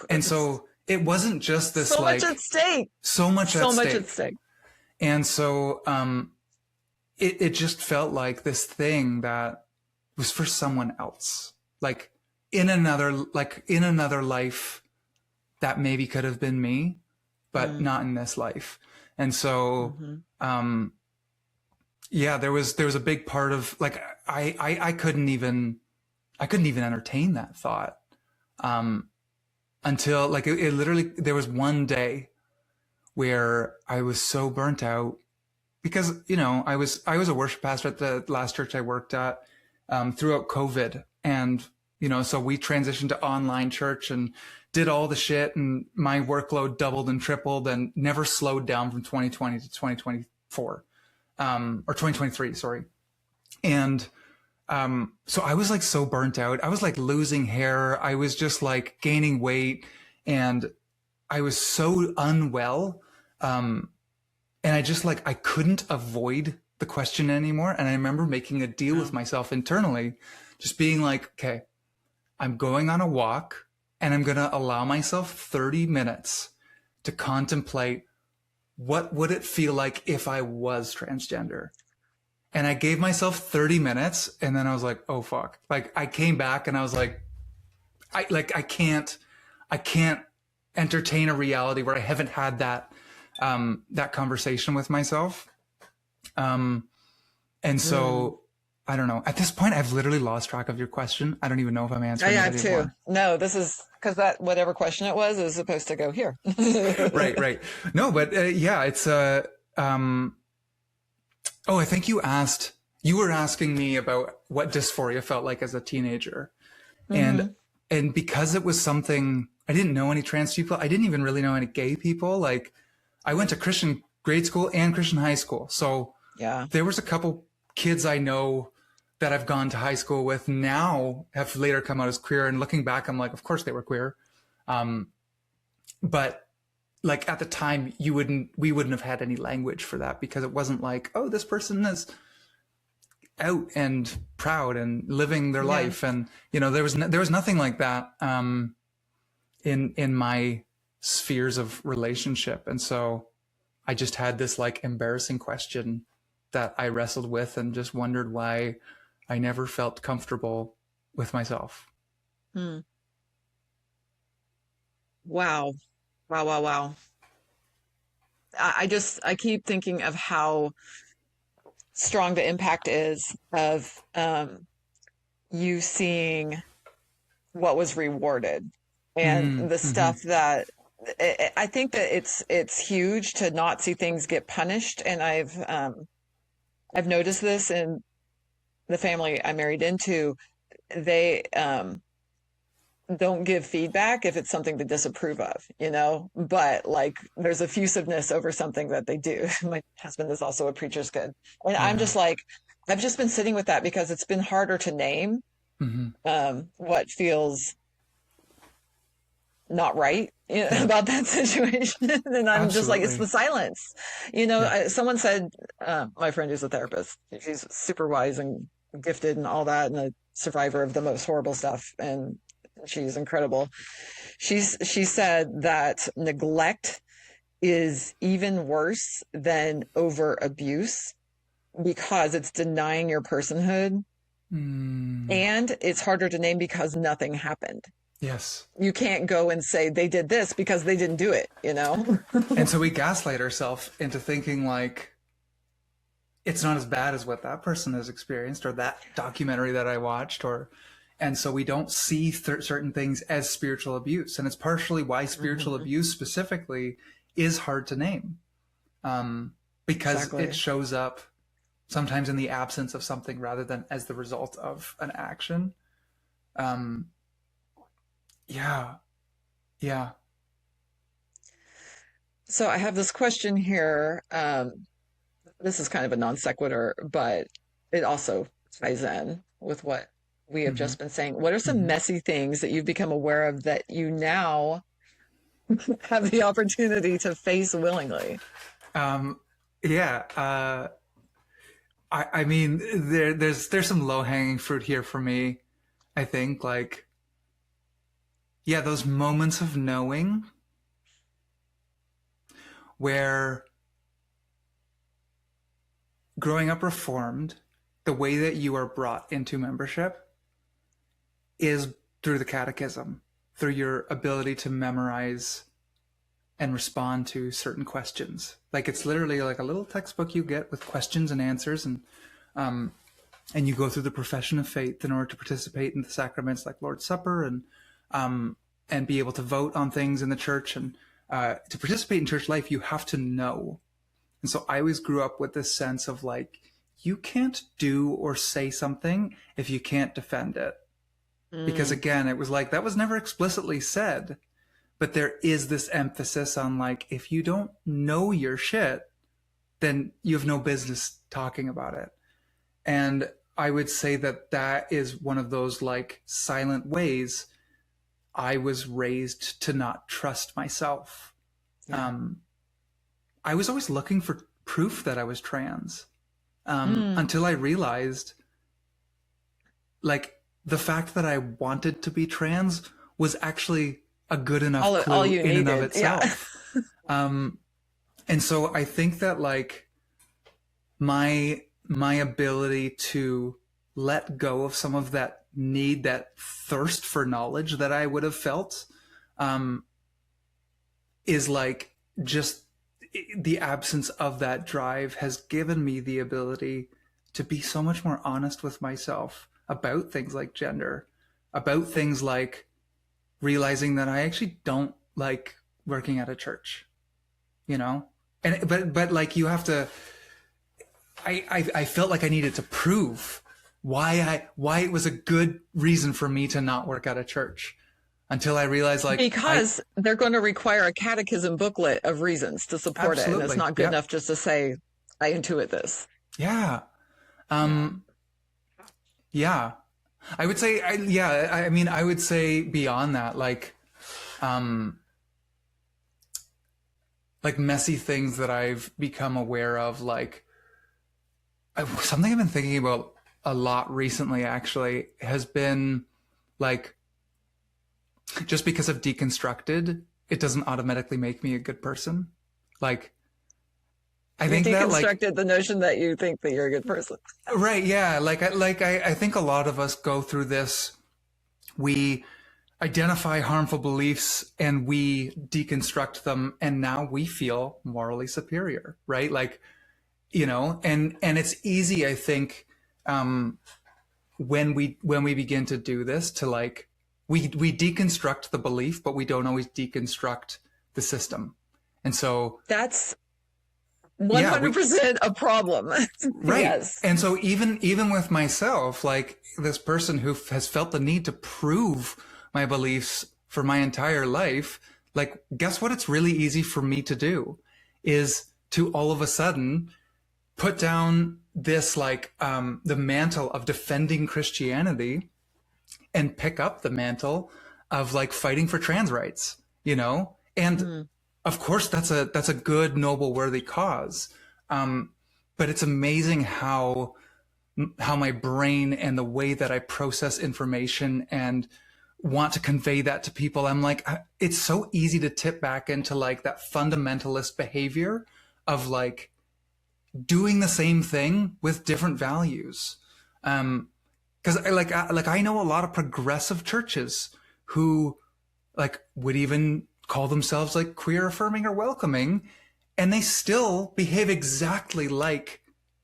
and so it wasn't just this so much at like stake, so much at so much at stake, stake. and so it just felt like this thing that was for someone else, like in another life that maybe could have been me, but Mm. not in this life. And so, Hmm. um, yeah, there was a big part of like I couldn't even entertain that thought, um, until like it literally there was one day where I was so burnt out because I was a worship pastor at the last church I worked at, throughout COVID, and so we transitioned to online church and did all the shit, and my workload doubled and tripled and never slowed down from 2020 to 2024, or 2023, sorry. And so I was like so burnt out. I was like losing hair. I was just like gaining weight, and I was so unwell. Um, and I just like I couldn't avoid the question anymore. And I remember making a deal with Wow. myself internally, just being like, okay, I'm going on a walk, and I'm going to allow myself 30 minutes to contemplate what would it feel like if I was transgender. And I gave myself 30 minutes, and then I was like, oh fuck. Like I came back and I was like, I can't entertain a reality where I haven't had that conversation with myself. Um, and Mm. so I don't know. At this point, I've literally lost track of your question. I don't even know if I'm I answering it have too. anymore. No, this is because that whatever question it was is supposed to go here. Right, right. No, but yeah, it's um, oh, I think you were asking me about what dysphoria felt like as a teenager. And Hmm. and because it was something I didn't know any trans people, I didn't even really know any gay people. Like I went to Christian grade school and Christian high school. So Yeah. there was a couple kids I know that I've gone to high school with now have later come out as queer. And looking back, I'm like, of course they were queer. Um, but like at the time we wouldn't have had any language for that because it wasn't like, oh, this person is out and proud and living their Yeah. life. And, you know, there was nothing like that, in my spheres of relationship. And so I just had this like embarrassing question that I wrestled with and just wondered why I never felt comfortable with myself. Hmm. Wow. Wow. Wow. Wow. I keep thinking of how strong the impact is of you seeing what was rewarded and Mm, the hmm. stuff that I think that it's huge to not see things get punished. And I've noticed this in the family I married into. They don't give feedback if it's something to disapprove of, but like there's effusiveness over something that they do. My husband is also a preacher's kid. And I'm Yeah. just like, I've just been sitting with that because it's been harder to name Hmm. what feels not right Yeah. about that situation. And I'm just like, it's the Absolutely. silence. Yeah. Someone said, my friend who's a therapist, she's super wise and gifted and all that, and a survivor of the most horrible stuff. And she's incredible. She said that neglect is even worse than over abuse because it's denying your personhood, Mm, and it's harder to name because nothing happened. yes. You can't go and say they did this because they didn't do it. And so we gaslight ourselves into thinking like it's not as bad as what that person has experienced or that documentary that I watched or and so we don't see certain things as spiritual abuse and it's partially why spiritual Hmm. abuse specifically is hard to name, um, because it Exactly. shows up sometimes in the absence of something rather than as the result of an action. um, yeah, yeah. So I have this question here. This is kind of a non sequitur, but it also ties in with what we have Hmm. just been saying. What are some Hmm. messy things that you've become aware of that you now have the opportunity to face willingly? um, yeah, I mean, there's some low hanging fruit here for me. I think like yeah, those moments of knowing where growing up reformed, the way that you are brought into membership is through the catechism, through your ability to memorize and respond to certain questions. Like it's literally like a little textbook you get with questions and answers, um, and you go through the profession of faith in order to participate in the sacraments like Lord's Supper um, and be able to vote on things in the church. And to participate in church life, you have to know. And so I always grew up with this sense of like, you can't do or say something if you can't defend it. Because Mm, again, it was like, that was never explicitly said, but there is this emphasis on like, if you don't know your shit, then you have no business talking about it. And I would say that that is one of those like silent ways I was raised to not trust myself. yeah. Um, I was always looking for proof that I was trans, Mm, until I realized like the fact that I wanted to be trans was actually a good enough all clue you in and of needed. Yeah. itself. Um, and so I think that like my ability to let go of some of that need, that thirst for knowledge that I would have felt, um, is like just the absence of that drive has given me the ability to be so much more honest with myself about things like gender, about things like realizing that I actually don't like working at a church, you know? And but like you have to I felt like I needed to prove why it was a good reason for me to not work at a church until I realized like Because they're going to require a catechism booklet of reasons to support it. And it's absolutely. not good Yep. enough just to say, I intuit this. Yeah. Um yeah. I would say I mean I would say beyond that um like messy things that I've become aware of something I've been thinking about a lot recently actually has been like just because I've deconstructed, it doesn't automatically make me a good person. Like I You think that like deconstructed the notion that you think that you're a good person. right, yeah, I think a lot of us go through this. We identify harmful beliefs and we deconstruct them, and now we feel morally superior, right? Like you know, and it's easy, I think, when we begin to do this to like we deconstruct the belief, but we don't always deconstruct the system, and so That's yeah, 100% a problem. right. Yes. And so even with myself, like this person who has felt the need to prove my beliefs for my entire life, like guess what? It's really easy for me to do is to all of a sudden put down this the mantle of defending Christianity and pick up the mantle of like fighting for trans rights, you know? And of course that's a good, noble, worthy cause. But it's amazing how my brain and the way that I process information and want to convey that to people, I'm like, it's so easy to tip back into like that fundamentalist behavior of like doing the same thing with different values. Because I know a lot of progressive churches who like would even call themselves like queer affirming or welcoming, and they still behave exactly like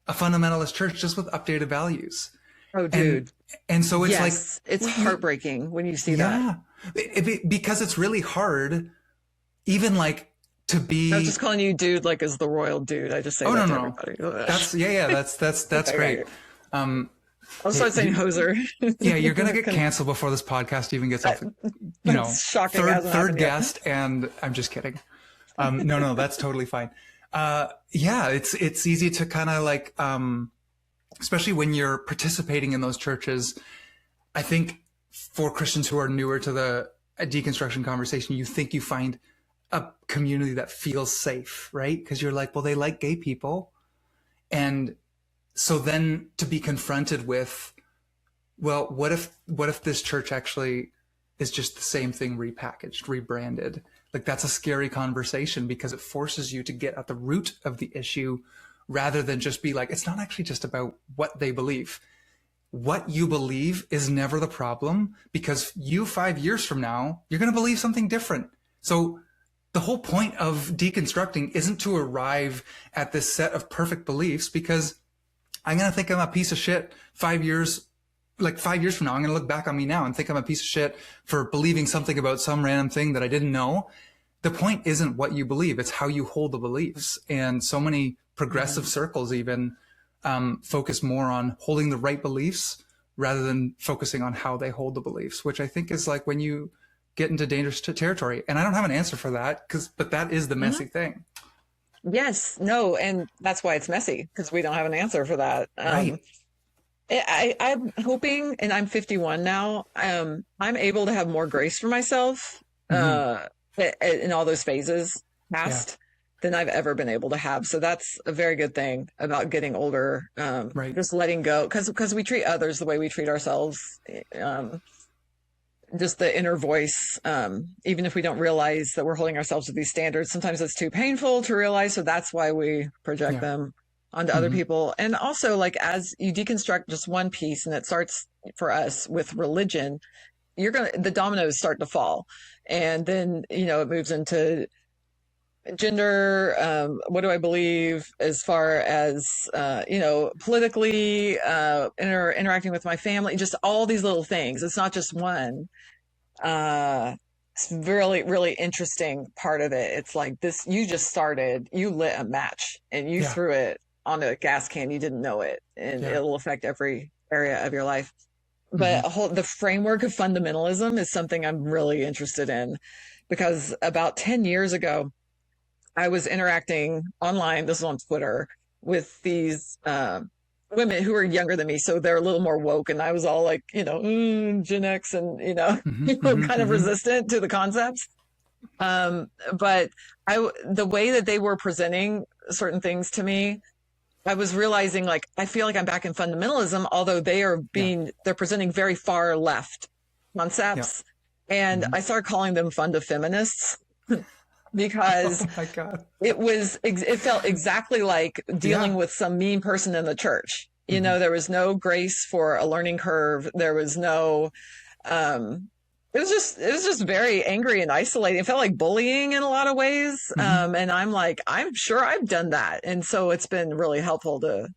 a fundamentalist church, just with updated values. Oh, dude. And so it's yes, like it's heartbreaking when you see that. because it's really hard, even like to be. I was just calling you dude, like as the royal dude. I just say that to everybody. That's great. I'll start saying hoser. Yeah, you're gonna get canceled before this podcast even gets off. You know, shocking. Third guest, and I'm just kidding. No, that's totally fine. Yeah, it's easy to kind of like, especially when you're participating in those churches. I think for Christians who are newer to the deconstruction conversation, you think you find a community that feels safe, right? Because you're like, well, they like gay people, and so then to be confronted with, well, what if this church actually is just the same thing repackaged, rebranded? Like that's a scary conversation because it forces you to get at the root of the issue rather than just be like, it's not actually just about what they believe. What you believe is never the problem, because you 5 years from now, you're going to believe something different. So the whole point of deconstructing isn't to arrive at this set of perfect beliefs, because I'm going to think I'm a piece of shit 5 years, like 5 years from now, I'm going to look back on me now and think I'm a piece of shit for believing something about some random thing that I didn't know. The point isn't what you believe, it's how you hold the beliefs. And so many progressive circles even focus more on holding the right beliefs rather than focusing on how they hold the beliefs, which I think is like when you get into dangerous territory. And I don't have an answer for that, but that is the messy thing. Yes, no, and that's why it's messy, because we don't have an answer for that. Right. I'm hoping, and I'm 51 now, I'm able to have more grace for myself in all those phases past than I've ever been able to have. So that's a very good thing about getting older, Right. just letting go, because we treat others the way we treat ourselves. Just the inner voice, even if we don't realize that we're holding ourselves to these standards, sometimes it's too painful to realize. So that's why we project them onto other people. And also, like, as you deconstruct just one piece, and it starts for us with religion, the dominoes start to fall. And then, it moves into gender, what do I believe as far as, politically, interacting with my family, just all these little things. It's not just one. Uh, it's really, really interesting part of it. It's like this, you lit a match and you Yeah. threw it on a gas can. You didn't know it, and Yeah. it'll affect every area of your life. Hmm. But the framework of fundamentalism is something I'm really interested in because about 10 years ago, I was interacting online, this is on Twitter, with these women who are younger than me. So they're a little more woke. And I was all like, Gen X and, Hmm. Hmm. kind of Hmm. resistant to the concepts. But the way that they were presenting certain things to me, I was realizing like, I feel like I'm back in fundamentalism, although Yeah. they're presenting very far left Yeah. concepts. And Hmm. I started calling them funda feminists because Oh my God. it felt exactly like dealing Yeah. with some mean person in the church. Hmm. There was no grace for a learning curve. There was no, um, it was just very angry and isolating. It felt like bullying in a lot of ways. Hmm. And I'm like, I'm sure I've done that. And so it's been really helpful to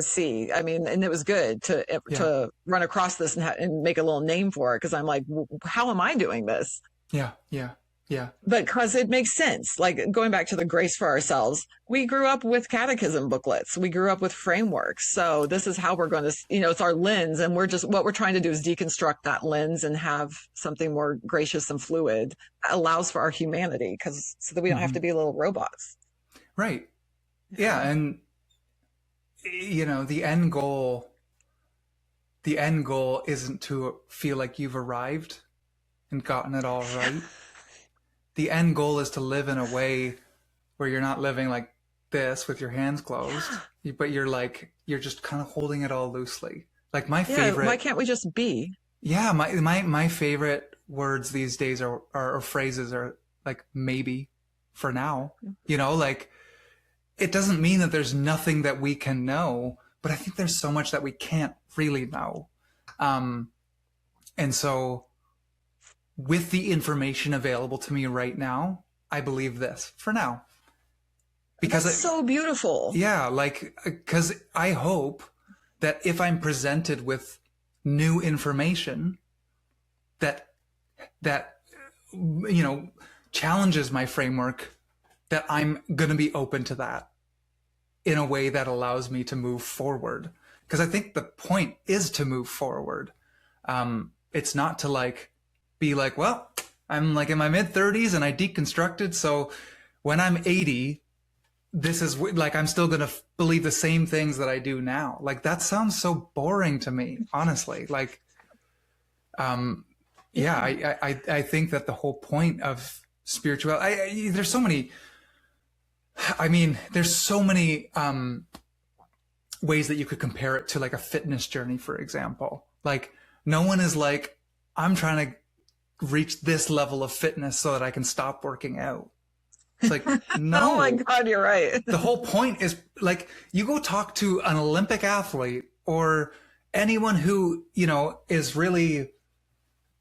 see. I mean, and it was good Yeah. to run across this and make a little name for it. Cause I'm like, how am I doing this? Yeah. Yeah. Yeah. But because it makes sense, like going back to the grace for ourselves, we grew up with catechism booklets, we grew up with frameworks. So this is how we're going to, it's our lens, and what we're trying to do is deconstruct that lens and have something more gracious and fluid that allows for our humanity, because so that we don't have to Hmm. be little robots. Right. Yeah. Yeah. And, the end goal isn't to feel like you've arrived and gotten it all right. The end goal is to live in a way where you're not living like this with your hands closed, Yeah. but you're just kind of holding it all loosely. Like my Yeah. Why favorite, can't we just be? yeah, my favorite words these days or phrases are like maybe for now. Like it doesn't mean that there's nothing that we can know, but I think there's so much that we can't really know. Um, and so with the information available to me right now, I believe this for now. Because, That's so beautiful. yeah, like, because I hope that if I'm presented with new information that, that, you know, challenges my framework, that I'm going to be open to that in a way that allows me to move forward. Because I think the point is to move forward. It's not to like be like, well, I'm like in my mid 30s and I deconstructed. So when I'm 80, this is like, I'm still going to believe the same things that I do now. Like that sounds so boring to me, honestly. Like, um, yeah, Yeah. I think that the whole point of spirituality, there's so many, I mean, there's so many, ways that you could compare it to like a fitness journey, for example. Like no one is like, I'm trying to reach this level of fitness so that I can stop working out. It's like, Oh my no. God, you're right. The whole point is like you go talk to an Olympic athlete or anyone who, is really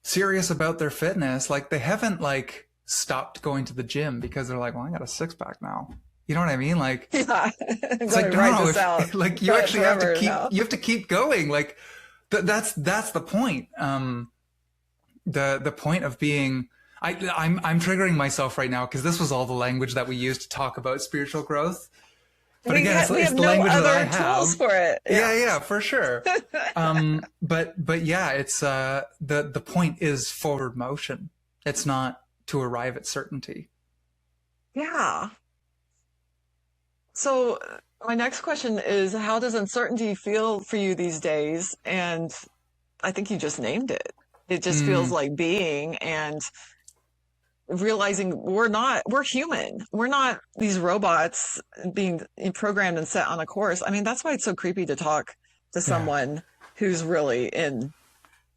serious about their fitness. Like they haven't like stopped going to the gym because they're like, well, I got a six pack now. You know what I mean? Like, Yeah. I'm it's going like, to no, write no, this out. if like you Try it actually have to forever keep, now. you have to keep going. Like that's the point. The point of being, I'm triggering myself right now because this was all the language that we used to talk about spiritual growth. But again, We it's have the no language that I other tools have. for it. Yeah, Yeah. yeah, for sure. But yeah, it's the point is forward motion. It's not to arrive at certainty. Yeah. So my next question is, how does uncertainty feel for you these days? And I think you just named it. It just feels Mm, like being and realizing we're human. We're not these robots being programmed and set on a course. I mean, that's why it's so creepy to talk to yeah, someone who's really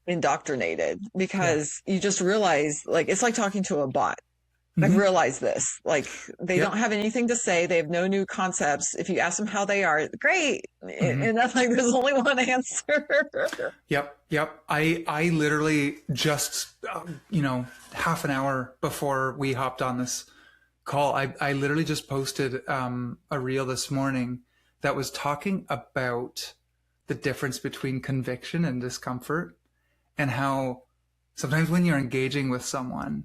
indoctrinated, yeah. because you just realize like it's like talking to a bot. I've Hmm. realized this. Like they don't Yep. have anything to say. They have no new concepts. If you ask them how they are, great. Hmm. And that's like there's only one answer. Yep. Yep. I literally just half an hour before we hopped on this call. I literally just posted a reel this morning that was talking about the difference between conviction and discomfort, and how sometimes when you're engaging with someone,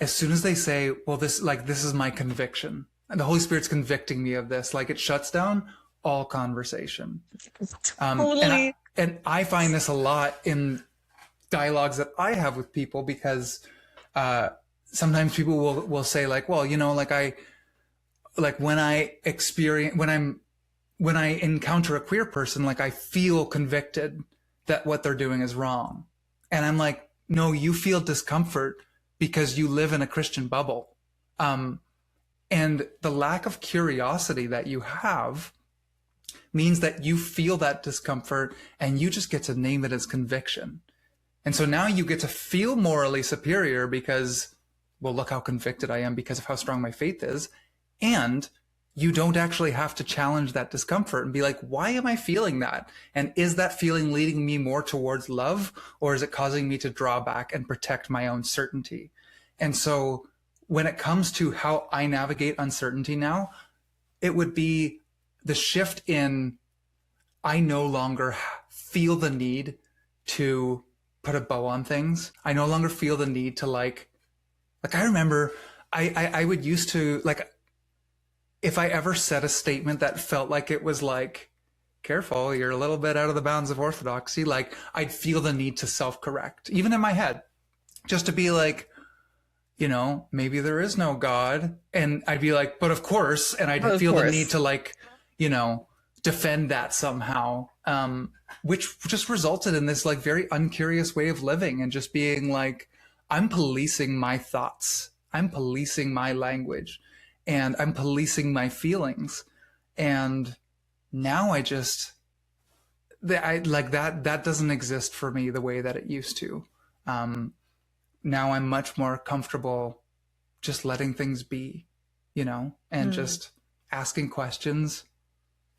as soon as they say, well, this is my conviction, and the Holy Spirit's convicting me of this, like, it shuts down all conversation. Totally. And I find this a lot in dialogues that I have with people, because sometimes people will say, like, well, when I encounter a queer person, like, I feel convicted that what they're doing is wrong. And I'm like, no, you feel discomfort because you live in a Christian bubble. And the lack of curiosity that you have means that you feel that discomfort and you just get to name it as conviction. And so now you get to feel morally superior because, well, look how convicted I am because of how strong my faith is. And you don't actually have to challenge that discomfort and be like, why am I feeling that? And is that feeling leading me more towards love, or is it causing me to draw back and protect my own certainty? And so when it comes to how I navigate uncertainty now, it would be the shift in, I no longer feel the need to put a bow on things. I no longer feel the need to like I remember I would used to, like, if I ever said a statement that felt like it was like, careful, you're a little bit out of the bounds of orthodoxy, like, I'd feel the need to self-correct, even in my head, just to be like, maybe there is no God. And I'd be like, but of course, and I'd feel the need to, like, defend that somehow, which just resulted in this, like, very uncurious way of living, and just being like, I'm policing my thoughts, I'm policing my language, and I'm policing my feelings. And now I like that doesn't exist for me the way that it used to. Now I'm much more comfortable just letting things be, and just asking questions.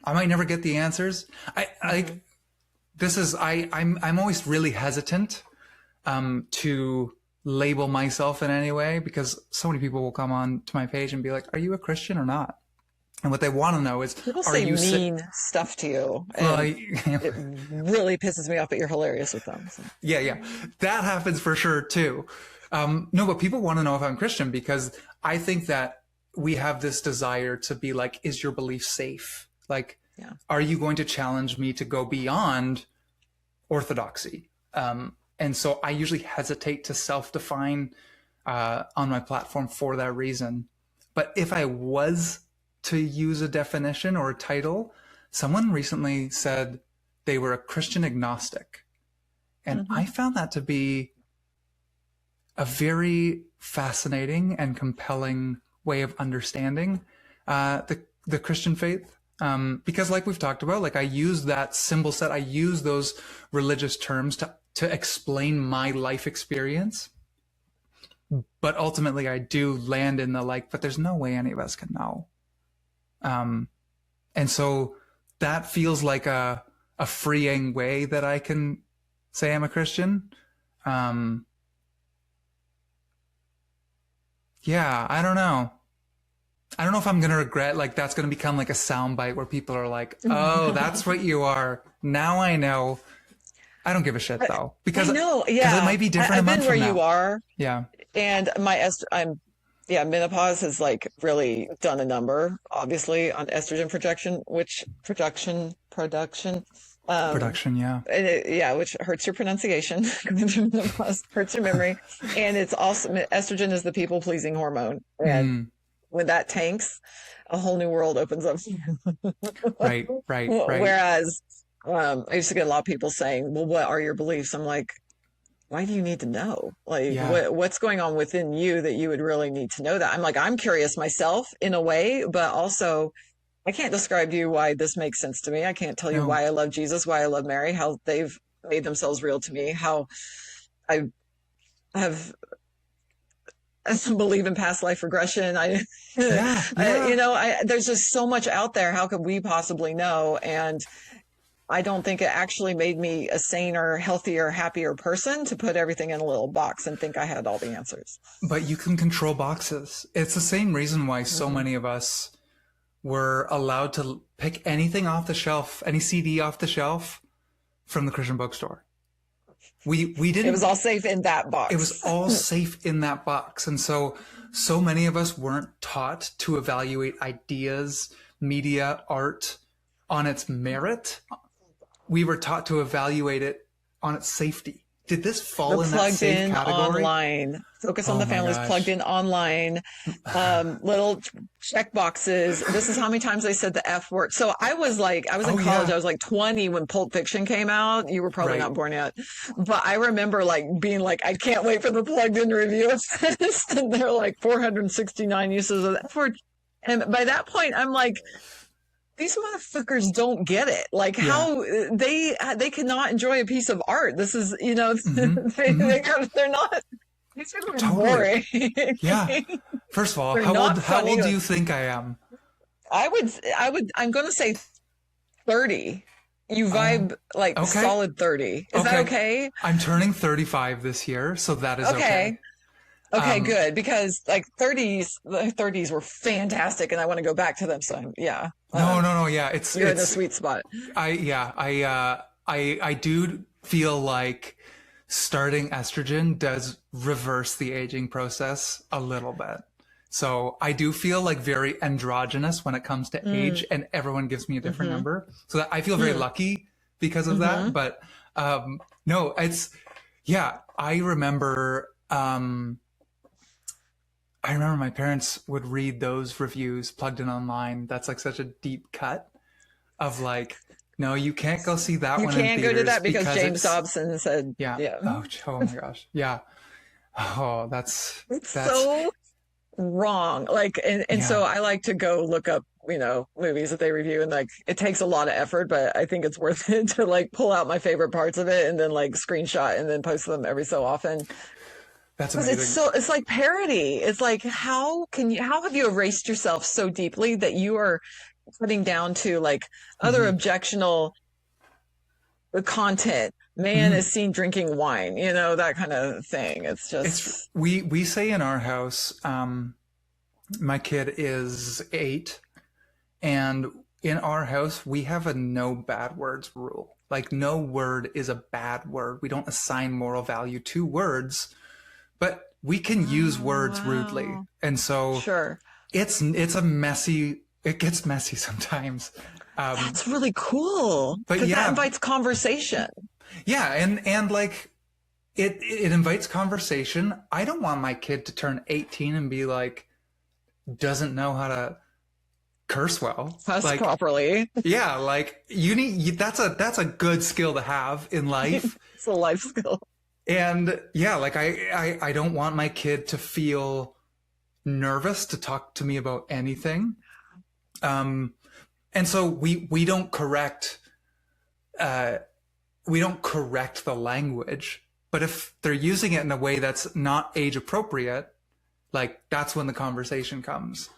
I might never get the answers. I'm always really hesitant to label myself in any way, because so many people will come on to my page and be like, are you a Christian or not? And what they want to know is, people say mean stuff to you, and it really pisses me off, but you're hilarious with them. So. Yeah. That happens for sure too. No, but people want to know if I'm Christian, because I think that we have this desire to be like, is your belief safe? Like, are you going to challenge me to go beyond orthodoxy? And so I usually hesitate to self-define on my platform for that reason. But if I was to use a definition or a title, someone recently said they were a Christian agnostic. And I found that to be a very fascinating and compelling way of understanding the Christian faith. Because, like we've talked about, like, I use that symbol set, I use those religious terms to explain my life experience. But ultimately I do land in the, like, but there's no way any of us can know. And so that feels like a freeing way that I can say I'm a Christian. Yeah, I don't know. I don't know if I'm going to regret, like, that's going to become like a soundbite where people are like, oh, that's what you are. Now I know. I don't give a shit though, because I know, yeah, it might be different. I've been where you are. Yeah. And menopause has, like, really done a number, obviously, on estrogen production. Yeah. And which hurts your pronunciation, hurts your memory. And it's also, estrogen is the people pleasing hormone. And when that tanks, a whole new world opens up. Right. Whereas I used to get a lot of people saying, well, what are your beliefs? I'm like, why do you need to know? Like, what's going on within you that you would really need to know that? I'm like, I'm curious myself in a way, but also I can't describe to you why this makes sense to me. I can't tell you why I love Jesus, why I love Mary, how they've made themselves real to me, how I have believe in past life regression. There's just so much out there. How could we possibly know? And I don't think it actually made me a saner, healthier, happier person to put everything in a little box and think I had all the answers. But you can control boxes. It's the same reason why so Mm-hmm. many of us were allowed to pick anything off the shelf, any CD off the shelf from the Christian bookstore. We It was didn't, all safe in that it was box. all safe in that box. And so many of us weren't taught to evaluate ideas, media, art on its merit. We were taught to evaluate it on its safety. Did this The fall in that plugged safe in category? online, focus on Oh the my families, plugged gosh. in online, little check boxes. This is how many times they said the F word. So I was in Oh college. yeah. I was like 20 when Pulp Fiction came out. You were probably Right. not born yet, but I remember like being like, I can't wait for the plugged in review of this. And they're like 469 uses of the F word. And by that point, I'm like, these motherfuckers don't get it. Like Yeah. how they cannot enjoy a piece of art. This is, Hmm. hmm they're not. These people are Totally. boring. Yeah. First of all, They're not how funny. old do you think I am? I'm going to say 30. You Oh, vibe like okay. solid 30. Is that Okay. okay? I'm turning 35 this year, so that is okay. Okay. Okay, Um, good. Because like the 30s were fantastic and I want to go back to them. So yeah, no, no, no. Yeah, you're in the sweet spot. I do feel like starting estrogen does reverse the aging process a little bit. So I do feel like very androgynous when it comes to Mm, age, and everyone gives me a different mm-hmm, number. So that I feel very mm, lucky because of mm-hmm. that. But no, yeah, I remember my parents would read those reviews plugged in online. That's like such a deep cut of like, no, you can't go see that You one in can't go to theaters that because because James it's, Dobson said, yeah. yeah. Oh my gosh. Yeah. Oh, It's that's, so wrong. Like, and yeah, so I like to go look up, movies that they review, and like it takes a lot of effort, but I think it's worth it to like pull out my favorite parts of it and then like screenshot and then post them every so often. that's Because amazing. it's like parody. It's like how have you erased yourself so deeply that you are putting down to like other Hmm. objectionable content? Man Hmm. is seen drinking wine, that kind of thing. It's just, We say in our house, my kid is 8, and in our house, we have a no bad words rule. Like, no word is a bad word. We don't assign moral value to words, but we can use oh, words rudely. wow. And so Sure. it gets messy sometimes. Um, That's really cool but because that yeah, invites conversation. yeah. And like, it invites conversation. I don't want my kid to turn 18 and be like, doesn't know how to curse well. Us Like, properly. yeah, like that's a good skill to have in life. It's a life skill. And yeah, like I don't want my kid to feel nervous to talk to me about anything. Um, and so uh, we don't correct the language, but if they're using it in a way that's not age appropriate, like that's when the conversation comes.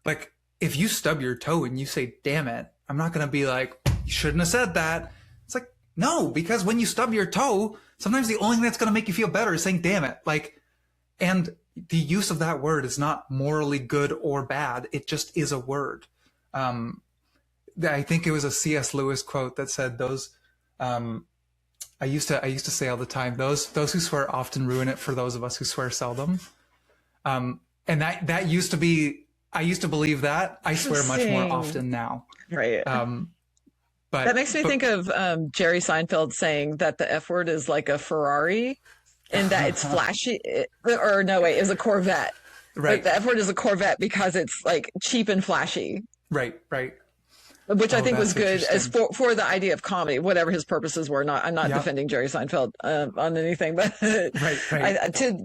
Like, if you stub your toe and you say, damn it, I'm not going to be like, you shouldn't have said that. It's like, no, because when you stub your toe, sometimes the only thing that's going to make you feel better is saying, damn it. Like, and the use of that word is not morally good or bad. It just is a word. Um, I think it was a C.S. Lewis quote that said um, I used to say all the time, those who swear often ruin it for those of us who swear seldom. And that used to be, I used to believe that. I swear much more Interesting. often now. Right. Um, That makes me but think of Jerry Seinfeld saying that the F word is like a Ferrari and that it's flashy. Or no, wait, is a Corvette. Like right, the F word is a Corvette because it's like cheap and flashy, right. which I Oh, think was that's good as interesting. for the idea of comedy, whatever his purposes were. I'm not Yep. defending Jerry Seinfeld on anything, but Right.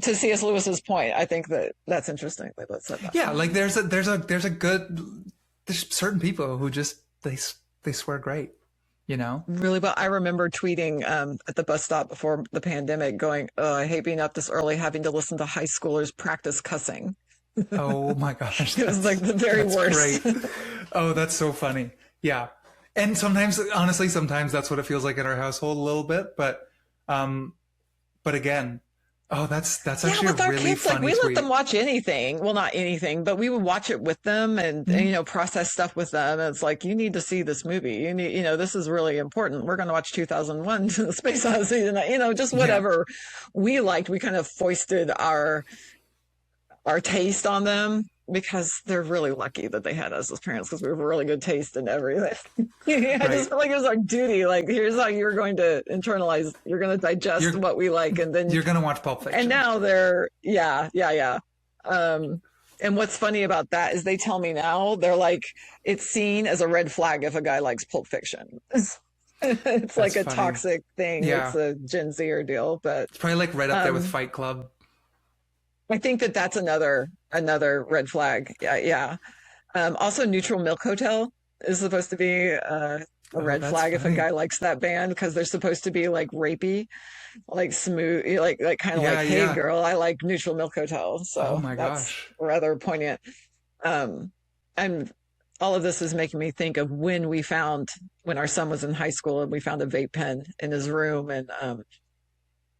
to C.S. Lewis's point, I think that's interesting. Like, let's set that. Yeah, like there's certain people who just they swear great, you know? Really well. I remember tweeting at the bus stop before the pandemic going, oh, I hate being up this early having to listen to high schoolers practice cussing. Oh my gosh, It was like the very that's worst. great. Oh, that's so funny. Yeah. And sometimes, honestly, sometimes that's what it feels like in our household a little bit. Um, but again, oh, that's Yeah, actually a with our really kids, like funny we let them tweet. watch anything. Well, not anything, but we would watch it with them and Mhm. process stuff with them. And it's like, you need to see this movie. You need, this is really important. We're going to watch 2001 Space Odyssey tonight, just Yeah, whatever we liked. We kind of foisted our taste on them because they're really lucky that they had us as parents because we have really good taste in everything. I just right. feel like it was our duty. Like, here's how you're going to internalize, you're going to digest You're what we like. you're gonna watch Pulp And Fiction. now they're, yeah, yeah, yeah. Um, and what's funny about that is they tell me now, they're like, it's seen as a red flag if a guy likes Pulp Fiction. It's That's like a funny. toxic thing. It's Yeah, a Gen Zer deal, but it's probably like right up there with um, Fight Club. I think that that's another red flag. Yeah, yeah. Also, Neutral Milk Hotel is supposed to be a Oh, red that's flag if a funny. guy likes that band because they're supposed to be like rapey, like smooth, like kind of like, Yeah, hey yeah. girl, I like Neutral Milk Hotel. Oh So my that's gosh. rather poignant. Um, and all of this is making me think of when our son was in high school and we found a vape pen in his room, and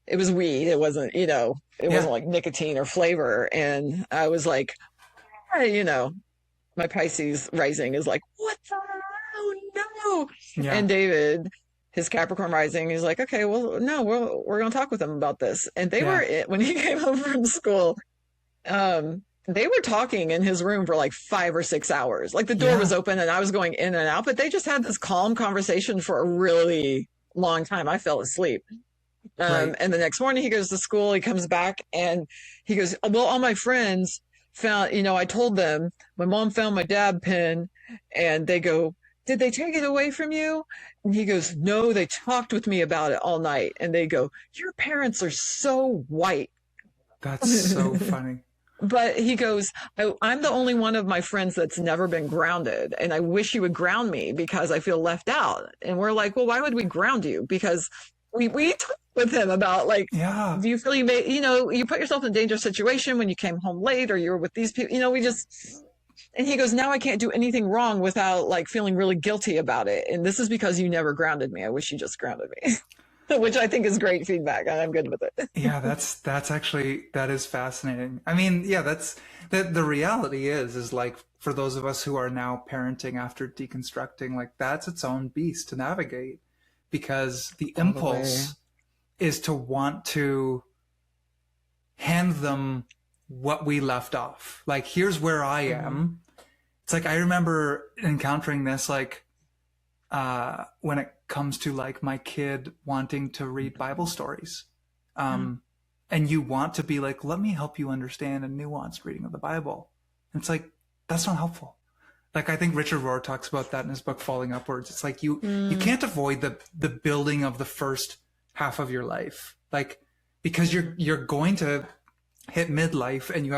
it was weed. It wasn't, it Yeah, wasn't like nicotine or flavor. And I was like, hey, my Pisces rising is like, what the? Oh no. yeah, And David, his Capricorn rising, he's like, okay, well, no, we're gonna talk with him about this. And they yeah, were when he came home from school, they were talking in his room for like 5 or 6 hours. Like the door was yeah. open and I was going in and out, but they just had this calm conversation for a really long time. I fell asleep. Right. And the next morning he goes to school, he comes back and he goes, well, all my friends found, I told them my mom found my dab pen, and they go, did they take it away from you? And he goes, no, they talked with me about it all night. And they go, your parents are so white. That's so funny. But he goes, I'm the only one of my friends that's never been grounded. And I wish you would ground me because I feel left out. And we're like, well, why would we ground you? Because we talked with him about like, Yeah. do you feel you put yourself in a dangerous situation when you came home late or you were with these people, and he goes, now I can't do anything wrong without like feeling really guilty about it. And this is because you never grounded me. I wish you just grounded me, which I think is great feedback. And I'm good with it. Yeah, that's actually that is fascinating. I mean, yeah, that's the reality is like for those of us who are now parenting after deconstructing, like that's its own beast to navigate because the All the way. impulse is to want to hand them what we left off. Like, here's where I Mm-hmm. am. It's like I remember encountering this like when it comes to like my kid wanting to read Bible stories. Yeah. Um, and you want to be like, let me help you understand a nuanced reading of the Bible. And it's like, that's not helpful. Like I think Richard Rohr talks about that in his book Falling Upwards. It's like you Mm, can't avoid the building of the first half of your life. Like because you're going to hit midlife and you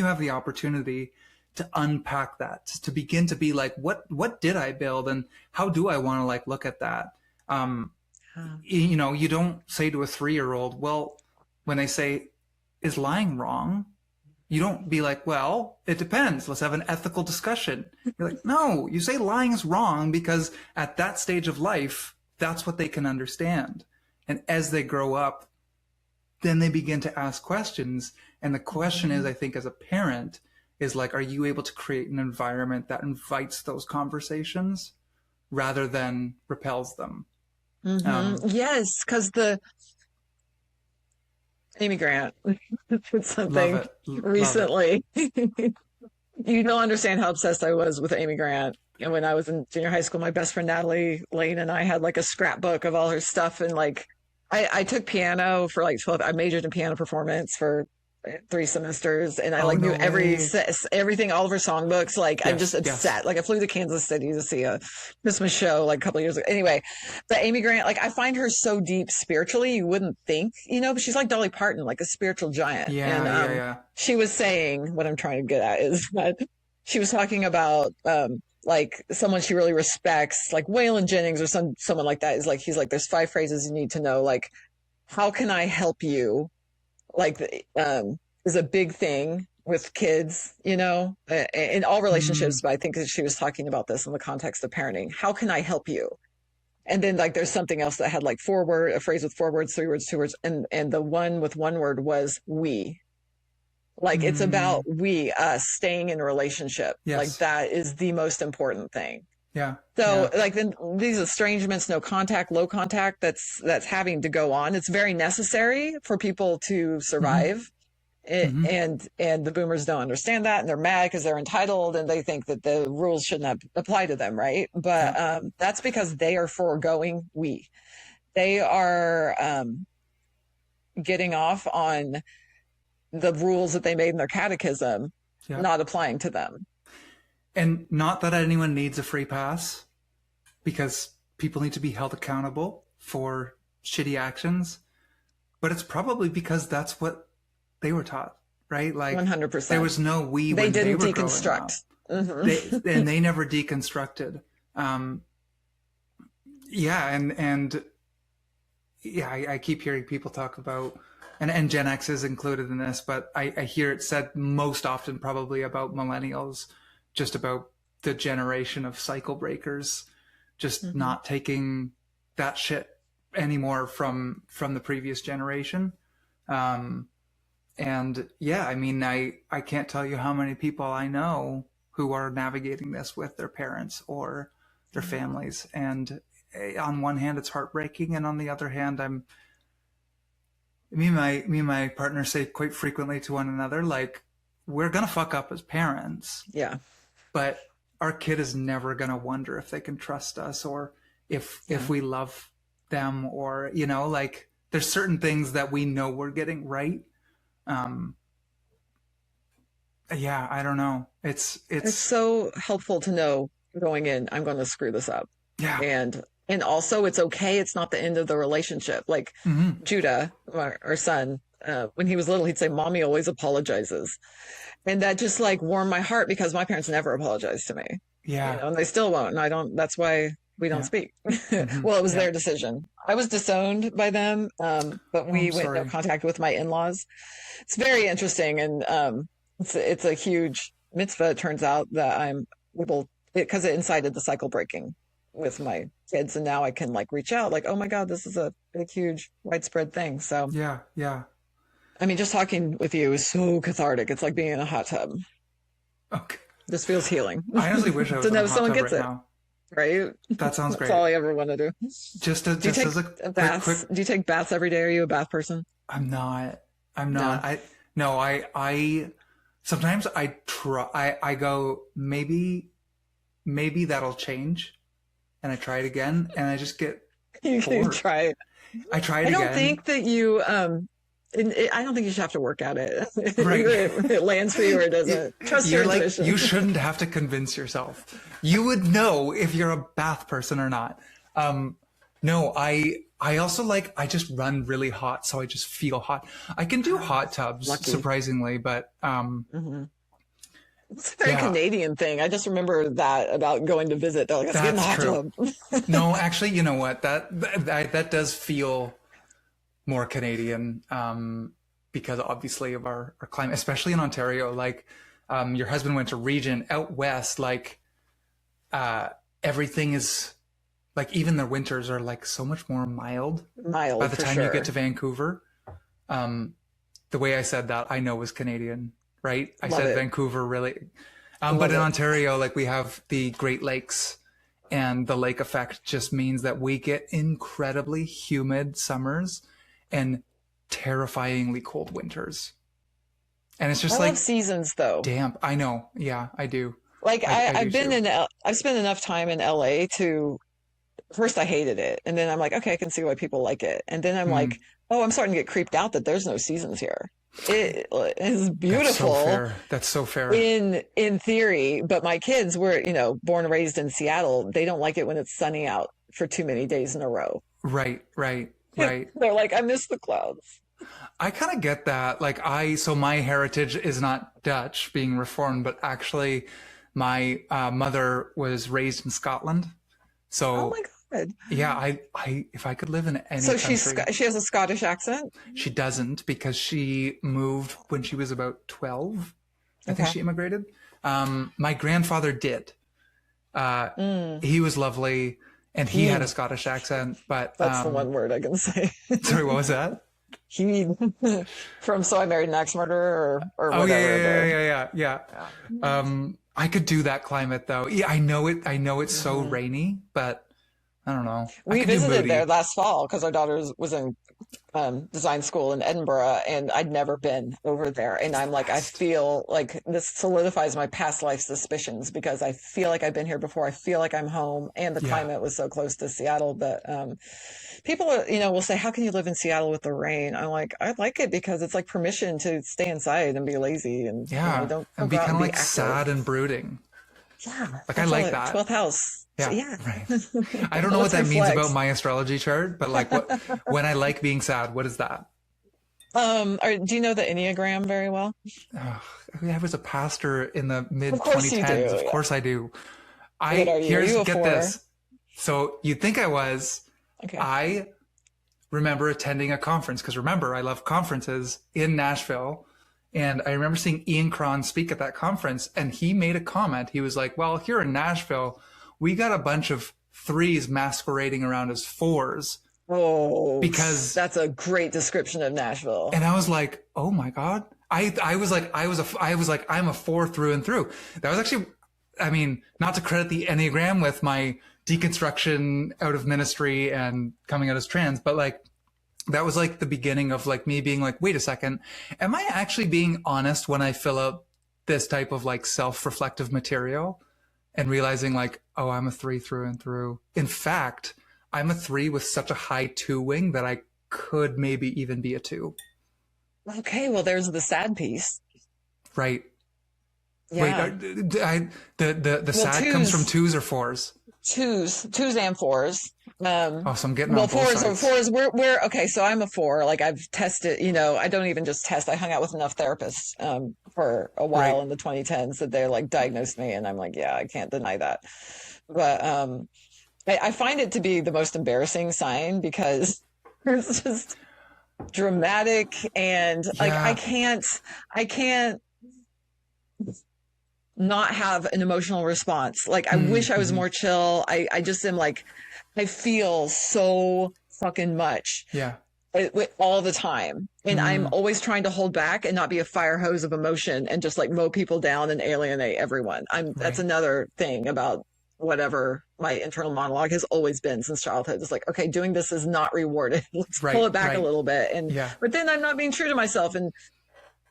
have the opportunity to unpack that, to begin to be like, what did I build and how do I want to like look at that? Um, yeah. you don't say to a 3-year-old, well, when they say, is lying wrong? You don't be like, well, it depends. Let's have an ethical discussion. You're like, no, you say lying is wrong because at that stage of life, that's what they can understand. And as they grow up, then they begin to ask questions. And the question is, Mhm. I think, as a parent, is like, are you able to create an environment that invites those conversations rather than repels them? Mm-hmm. Yes, because the Amy Grant did Love something it. Love it. recently. You don't understand how obsessed I was with Amy Grant. And when I was in junior high school, my best friend Natalie Lane and I had like a scrapbook of all her stuff. And like, I took piano for like 12, I majored in piano performance for 3 semesters. And I Oh, like knew no way. everything, all of her songbooks. Like, I'm just Yes, yes. obsessed. Like, I flew to Kansas City to see a Christmas show like a couple of years ago. Anyway, but Amy Grant, like, I find her so deep spiritually, you wouldn't think, but she's like Dolly Parton, like a spiritual giant. And Yeah, yeah, yeah. she was saying, what I'm trying to get at is that she was talking about like someone she really respects, like Waylon Jennings or someone like that, is like, he's like, there's 5 phrases you need to know, like, how can I help you? Like, is a big thing. with kids, in all Mm, relationships, but I think that she was talking about this in the context of parenting. How can I help you? And then like there's something else that had like a phrase with 4 words, 3 words, 2 words, and the one with 1 word was we. Like it's about mm, we, us, staying in a relationship. Like yes. that is the most important thing. Yeah. So Yeah. like then these estrangements, no contact, low contact, that's having to go on. It's very necessary for people to Hmm. survive. Hmm. And the boomers don't understand that, and they're mad because they're entitled and they think that the rules shouldn't apply to them, right? Yeah. But that's because they are foregoing we. They are getting off on the rules that they made in their catechism, Yeah. not applying to them. And not that anyone needs a free pass, because people need to be held accountable for shitty actions, but it's probably because that's what they were taught, right? Like there 100%. was no we They when they didn't were growing deconstruct. up. Mm-hmm. And they never deconstructed. Um, yeah, and yeah, I keep hearing people talk about, and Gen X is included in this, but I hear it said most often probably about millennials, just about the generation of cycle breakers, just Mm-hmm. not taking that shit anymore from the previous generation. Um, and yeah, I mean, I can't tell you how many people I know who are navigating this with their parents or their families. And on one hand, it's heartbreaking, and on the other hand, me and my partner say quite frequently to one another, like, we're gonna fuck up as parents, Yeah. but our kid is never gonna wonder if they can trust us, or if Yeah. we love them, or like there's certain things that we know we're getting right. Um, yeah, I don't know. It's It's so helpful to know going in, I'm going to screw this up. yeah. And also it's okay. It's not the end of the relationship. Like Hmm. Judah, our son, when he was little, he'd say, Mommy always apologizes. And that just like warmed my heart because my parents never apologized to me, Yeah. and they still won't. And that's why we don't Yeah. speak. Hmm. Well, it was Yeah. their decision. I was disowned by them, but Oh, I'm we went no sorry. contact with my in-laws. It's very interesting. And it's a huge mitzvah. It turns out that I'm able, because it incited the cycle breaking with my kids. And now I can like reach out like, oh my God, this is a big, huge, widespread thing. So, Yeah. Yeah. I mean, just talking with you is so cathartic. It's like being in a hot tub. Okay. This feels healing I honestly wish I to was in a know hot someone tub gets right it, now. right? That sounds That's all great. I ever want to do. Do you Just take as a quick, baths? Do you take baths every day? Are you a bath person? I'm not. I'm No. not. I no. I sometimes I try. I go, maybe that'll change, and I try it again, and I just get You can bored. try it. I try it I don't again. think that I don't think you should have to work at it. Right. Either it lands for you or it doesn't. Trust your You're like, intuition. you shouldn't have to convince yourself. You would know if you're a bath person or not. No, I also like, I just run really hot, so I just feel hot. I can do hot tubs, Lucky. surprisingly, but Hmm. It's a very yeah, Canadian thing. I just remember that about going to visit. They're like, let's get in the that's hot true. tub. No, actually, you know what? That does feel more Canadian, because obviously of our climate, especially in Ontario. Like, your husband went to Regent out west. Like, uh, everything is like, even their winters are like so much more mild by Mild the for time you get sure. to Vancouver. Um, the way I said that, I know was Canadian, right? I Love said it. Vancouver really. But Love in it. Ontario, like, we have the Great Lakes, and the lake effect just means that we get incredibly humid summers and terrifyingly cold winters. And it's I just love like seasons though. damp. I know. Yeah, I do. Like I do too. I've spent enough time in LA to first I hated it, and then I'm like, okay, I can see why people like it, and then I'm like, Mm, oh, I'm starting to get creeped out that there's no seasons here. It is that's so beautiful fair. That's so fair. in theory, but my kids were, born and raised in Seattle. They don't like it when it's sunny out for too many days in a row. Right, right, right. They're like, I miss the clouds. I kind of get that. Like, so my heritage is not Dutch, being Reformed, but actually my mother was raised in Scotland. Oh So my God. yeah, if I could live in any So country, she has a Scottish accent. she doesn't, because she moved when she was about 12. I think Okay. she immigrated. My grandfather did. He was lovely, and he had a He. Scottish accent. But That's the one word I can say. sorry, what was that? He from So I Married an Axe Murderer or Oh yeah, whatever. yeah, yeah, The yeah, yeah, yeah. yeah. I could do that climate though. Yeah, I know it. I know it's so Mhm. rainy, but I don't know. I We could do visited there moody. last fall because our daughter was in design school in Edinburgh, and I'd never been over there. And It's the I'm like, I best. feel like this solidifies my past life suspicions because I feel like I've been here before. I feel like I'm home, and the Yeah. climate was so close to Seattle. But people, will say, "How can you live in Seattle with the rain?" I'm like, I like it because it's like permission to stay inside and be lazy, and Yeah. don't And go be out kind and of be like active. sad and brooding. Yeah, Like I that's all like it. that. 12th house. So Yeah. yeah, Right. I don't know what let's that means reflect. about my astrology chart, but like what when I like being sad, what is that? Do you know the Enneagram very well? Ugh, I was a pastor in the Of mid course you 2010s. do. Of Yeah. course I do. What I are you? Are here's you a get four? this. So you'd think I was. Okay. I remember attending a conference because remember I love conferences in Nashville, and I remember seeing Ian Cron speak at that conference, and he made a comment. He was like, "Well, here in Nashville, we got a bunch of threes masquerading around as fours Oh, because," that's a great description of Nashville. and I was like, "Oh my god." I was like I was like I'm a four through and through. That was actually, I mean, not to credit the Enneagram with my deconstruction out of ministry and coming out as trans, but like that was like the beginning of like me being like, wait a second, am I actually being honest when I fill out this type of like self-reflective material and realizing like, oh, I'm a three through and through. In fact, I'm a three with such a high two wing that I could maybe even be a two. Okay, well, there's the sad piece. Right. Wait, Yeah. the Well, sad comes from twos or fours. twos and fours. Um, Oh, so I'm getting well, on both fours are sides. fours. We're okay. So I'm a four. Like I've tested, I don't even just test. I hung out with enough therapists, for a while Right. in the 2010s that they like diagnosed me, and I'm like, yeah, I can't deny that. But, I find it to be the most embarrassing sign because it's just dramatic and like Yeah. I can't not have an emotional response. Like I wish I was Mm-hmm. more chill. I just am like I feel so fucking much Yeah. all the time. And I'm Mm, always trying to hold back and not be a fire hose of emotion and just like mow people down and alienate everyone. That's right. another thing about whatever my internal monologue has always been since childhood. It's like, okay, doing this is not rewarded. Let's pull Right. it back a Right. little bit. Yeah. But then I'm not being true to myself. And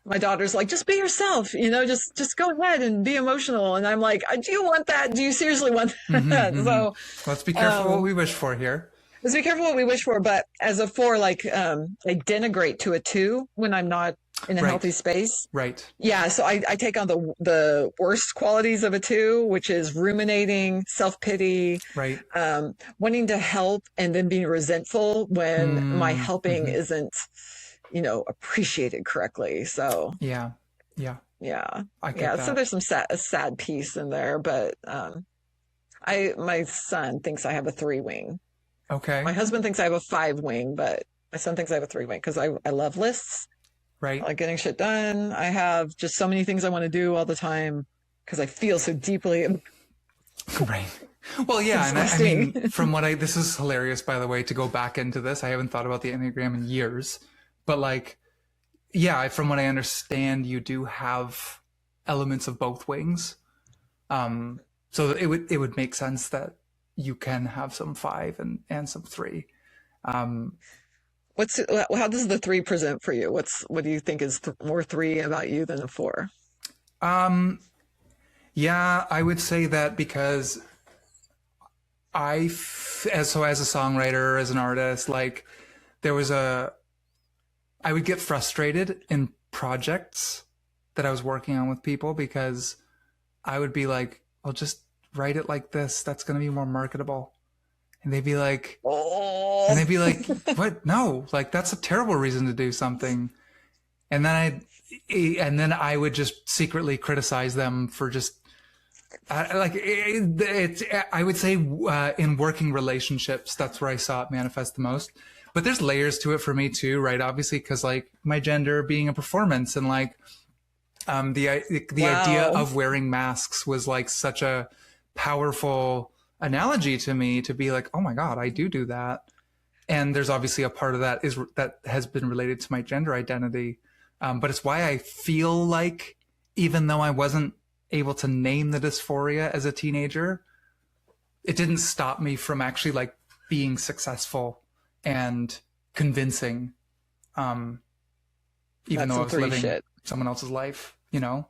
my daughter's like, just be yourself, just go ahead and be emotional. And I'm like, do you want that? Do you seriously want Mm-hmm, that? mm-hmm. So, Let's be careful what um, we wish for here. let's be careful what we wish for. But as a four, like, I denigrate to a two when I'm not in a Right. healthy space. Right. Yeah. So I take on the worst qualities of a two, which is ruminating, self-pity, Right. wanting to help and then being resentful when my helping Mm-hmm. isn't, appreciated correctly. So, Yeah. Yeah. yeah. I get Yeah. So that. there's some a sad piece in there, but my son thinks I have a three wing. Okay. My husband thinks I have a five wing, but my son thinks I have a three wing because I love lists. I Right. like getting shit done. I have just so many things I want to do all the time because I feel so deeply Right. Well, yeah, and I exhausting. mean, this is hilarious, by the way, to go back into this. I haven't thought about the Enneagram in years, but like, yeah, from what I understand, you do have elements of both wings. So it would make sense that you can have some five and some three. Um, How does the three present for you? What do you think is more three about you than a four? um, yeah, I would say that because as a songwriter, as an artist, like there was I would get frustrated in projects that I was working on with people because I would be like, well, just write it like this. That's going to be more marketable. And they'd be like, Oh, what? No, like that's a terrible reason to do something. And then I would just secretly criticize them for just I would say in working relationships, that's where I saw it manifest the most. But there's layers to it for me too, right? Obviously, because like my gender being a performance and like The idea Wow. of wearing masks was like such a powerful analogy to me, to be like, oh my god, I do that. And there's obviously a part of that is that has been related to my gender identity, but it's why I feel like, even though I wasn't able to name the dysphoria as a teenager, it didn't stop me from actually like being successful and convincing, um, even That's though I some was three living shit. someone else's life, you know?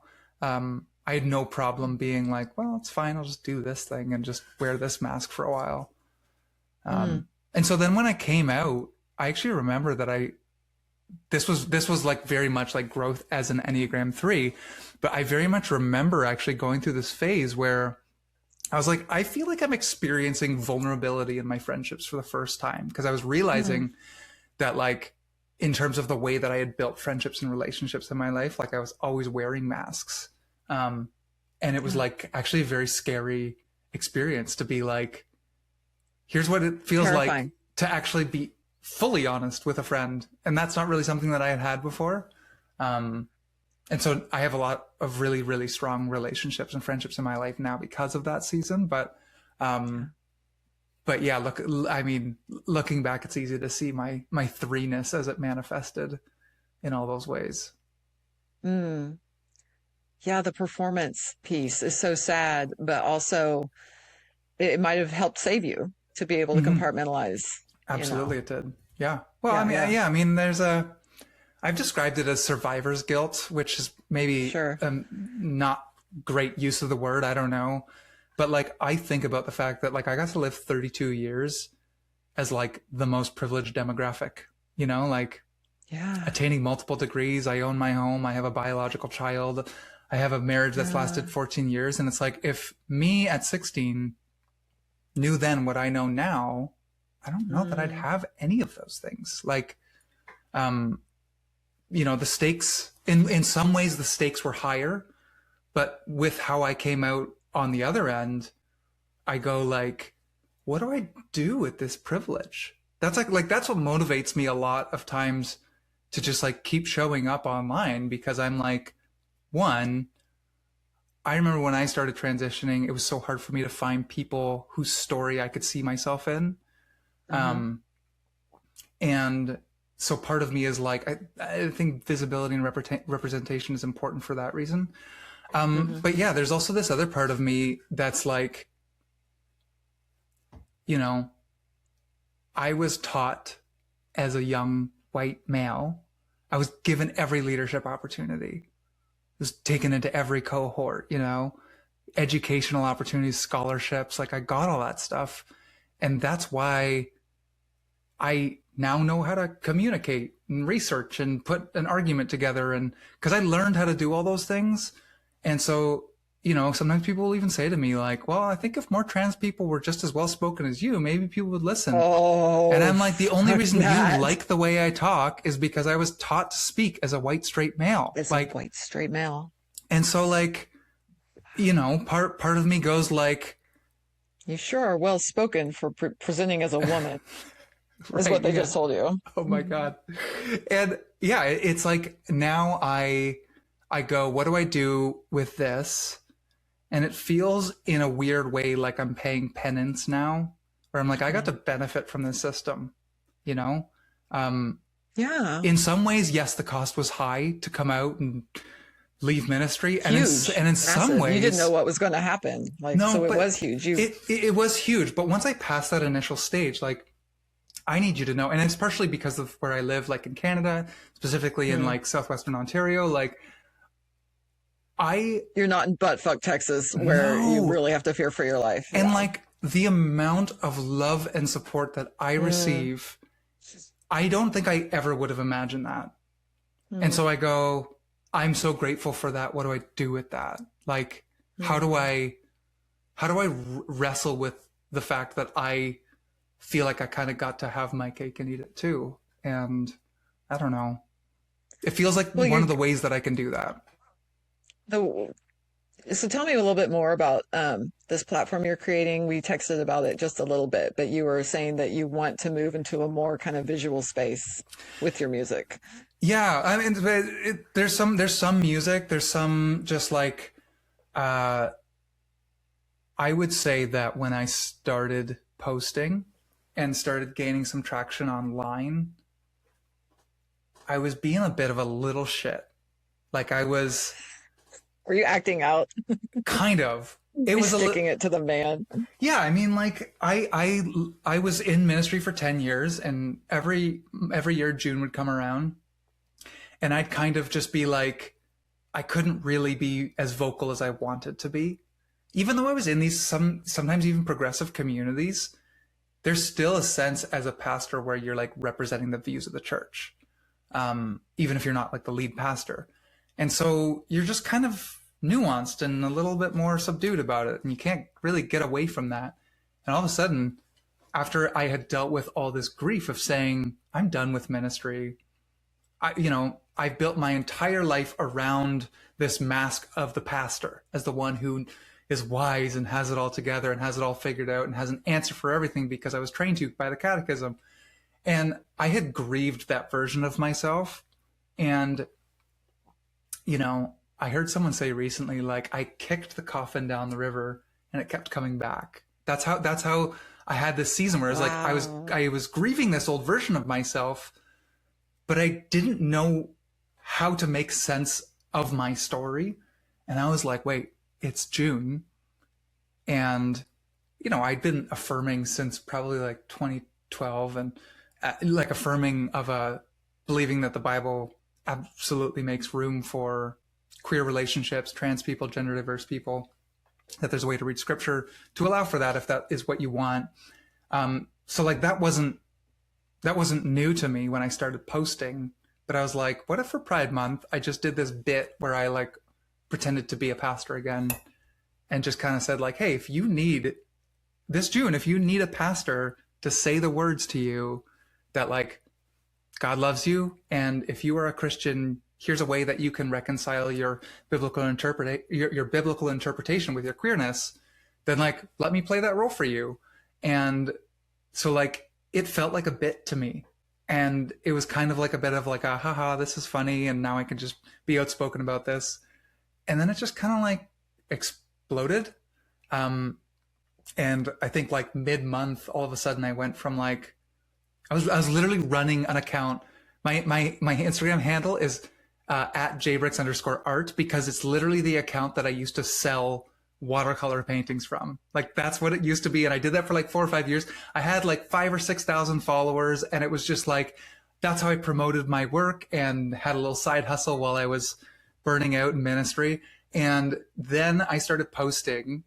I had no problem being like, well, it's fine. I'll just do this thing and just wear this mask for a while. Mm, And so then when I came out, I actually remember that this was like very much like growth as an Enneagram 3, but I very much remember actually going through this phase where I was like, I feel like I'm experiencing vulnerability in my friendships for the first time, because I was mm, realizing that, like, in terms of the way that I had built friendships and relationships in my life, like I was always wearing masks. Um, and it was yeah. like actually a very scary experience to be like, here's what it feels like Terrifying. to actually be fully honest with a friend. And that's not really something that I had had before. Um, and so I have a lot of really, really strong relationships and friendships in my life now because of that season. Um, but yeah, look, I mean, looking back, it's easy to see my threeness as it manifested in all those ways. Mm. Yeah, the performance piece is so sad, but also it might have helped save you to be able to Mm-hmm. compartmentalize, you know. Absolutely, it did. Yeah. Well, I Yeah, mean, yeah, yeah. I mean, I've described it as survivor's guilt, which is maybe sure. not great use of the word. I don't know, but like I think about the fact that like I got to live 32 years as like the most privileged demographic. You know, like Yeah, attaining multiple degrees. I own my home. I have a biological child. I have a marriage that's yeah. lasted 14 years. And it's like, if me at 16 knew then what I know now, I don't know that I'd Mm, have any of those things. Like, um, the stakes, in some ways, the stakes were higher, but with how I came out on the other end, I go like, what do I do with this privilege? That's like that's what motivates me a lot of times to just like keep showing up online, because I'm like, one, I remember when I started transitioning, it was so hard for me to find people whose story I could see myself in. uh-huh. Um, and so part of me is like, I think visibility and representation is important for that reason. Hmm. But yeah, there's also this other part of me that's like, you know, I was taught as a young white male, I was given every leadership opportunity, was taken into every cohort, educational opportunities, scholarships. Like I got all that stuff. And that's why I now know how to communicate and research and put an argument together. And because I learned how to do all those things. And so, sometimes people will even say to me, like, well, I think if more trans people were just as well spoken as you, maybe people would listen. And Oh, I'm like, the only fuck reason you that. like the way I talk is because I was taught to speak as a white straight male. It's a Like, white straight male. and so like, part of me goes like, You sure are well spoken for presenting as a woman, is right, what they yeah. just told you. Oh my God. And yeah, it's like now I go, what do I do with this? And it feels in a weird way like I'm paying penance now, where I'm like, I got to Mm. benefit from this system, you know? Um, Yeah, in some ways, yes, the cost was high to come out and leave ministry. And huge, in some massive. You didn't know ways, what was going to happen. Like, no, so it but was huge. You, it was huge. But once I passed that initial stage, like, I need you to know, and it's partially because of where I live, like in Canada, specifically in mm, like southwestern Ontario, like I you're not in buttfuck Texas where you know, really have to fear for your life. and Yeah. like the amount of love and support that I Mm, receive, I don't think I ever would have imagined that. And mm, so I go, I'm so grateful for that. What do I do with that? Like, how do mm. I, wrestle with the fact that I feel like I kind of got to have my cake and eat it too? And I don't know. It feels like Well, one you of the ways that I can do that. the So tell me a little bit more about this platform you're creating. We texted about it just a little bit, but you were saying that you want to move into a more kind of visual space with your music. Yeah, I mean, there's some music, there's some just like uh, I would say that when I started posting and started gaining some traction online, I was being a bit of a little shit. Like I was Were you acting out? kind of. It You was a sticking it to the man? yeah. I mean, like I was in ministry for 10 years, and every year June would come around, and I'd kind of just be like, I couldn't really be as vocal as I wanted to be, even though I was in these sometimes even progressive communities. There's still a sense as a pastor where you're like representing the views of the church, even if you're not like the lead pastor. And so you're just kind of nuanced and a little bit more subdued about it. And you can't really get away from that. And all of a sudden, after I had dealt with all this grief of saying, I'm done with ministry, I've built my entire life around this mask of the pastor as the one who is wise and has it all together and has it all figured out and has an answer for everything because I was trained to by the catechism. And I had grieved that version of myself. And, I heard someone say recently, like, I kicked the coffin down the river and it kept coming back. That's how I had this season where I was like, Wow. I was grieving this old version of myself, but I didn't know how to make sense of my story. And I was like, wait, it's June. And, I'd been affirming since probably like 2012, and like affirming of believing that the Bible absolutely makes room for queer relationships, trans people, gender diverse people, that there's a way to read scripture to allow for that if that is what you want. So like that wasn't new to me when I started posting, but I was like, what if for Pride Month I just did this bit where I like pretended to be a pastor again and just kind of said like, hey, if you need this June, if you need a pastor to say the words to you that like God loves you, and if you are a Christian, here's a way that you can reconcile your biblical interpretation with your queerness, then like let me play that role for you. And so like it felt like a bit to me, and it was kind of like a bit of like a haha, this is funny, and now I can just be outspoken about this. And then it just kind of like exploded. um and I think like mid-month, all of a sudden I went from like I was literally running an account. My Instagram handle is at Jaye Brix _art, because it's literally the account that I used to sell watercolor paintings from. Like that's what it used to be. And I did that for like 4 or 5 years. I had like 5 or 6 thousand followers, and it was just like, that's how I promoted my work and had a little side hustle while I was burning out in ministry. And then I started posting,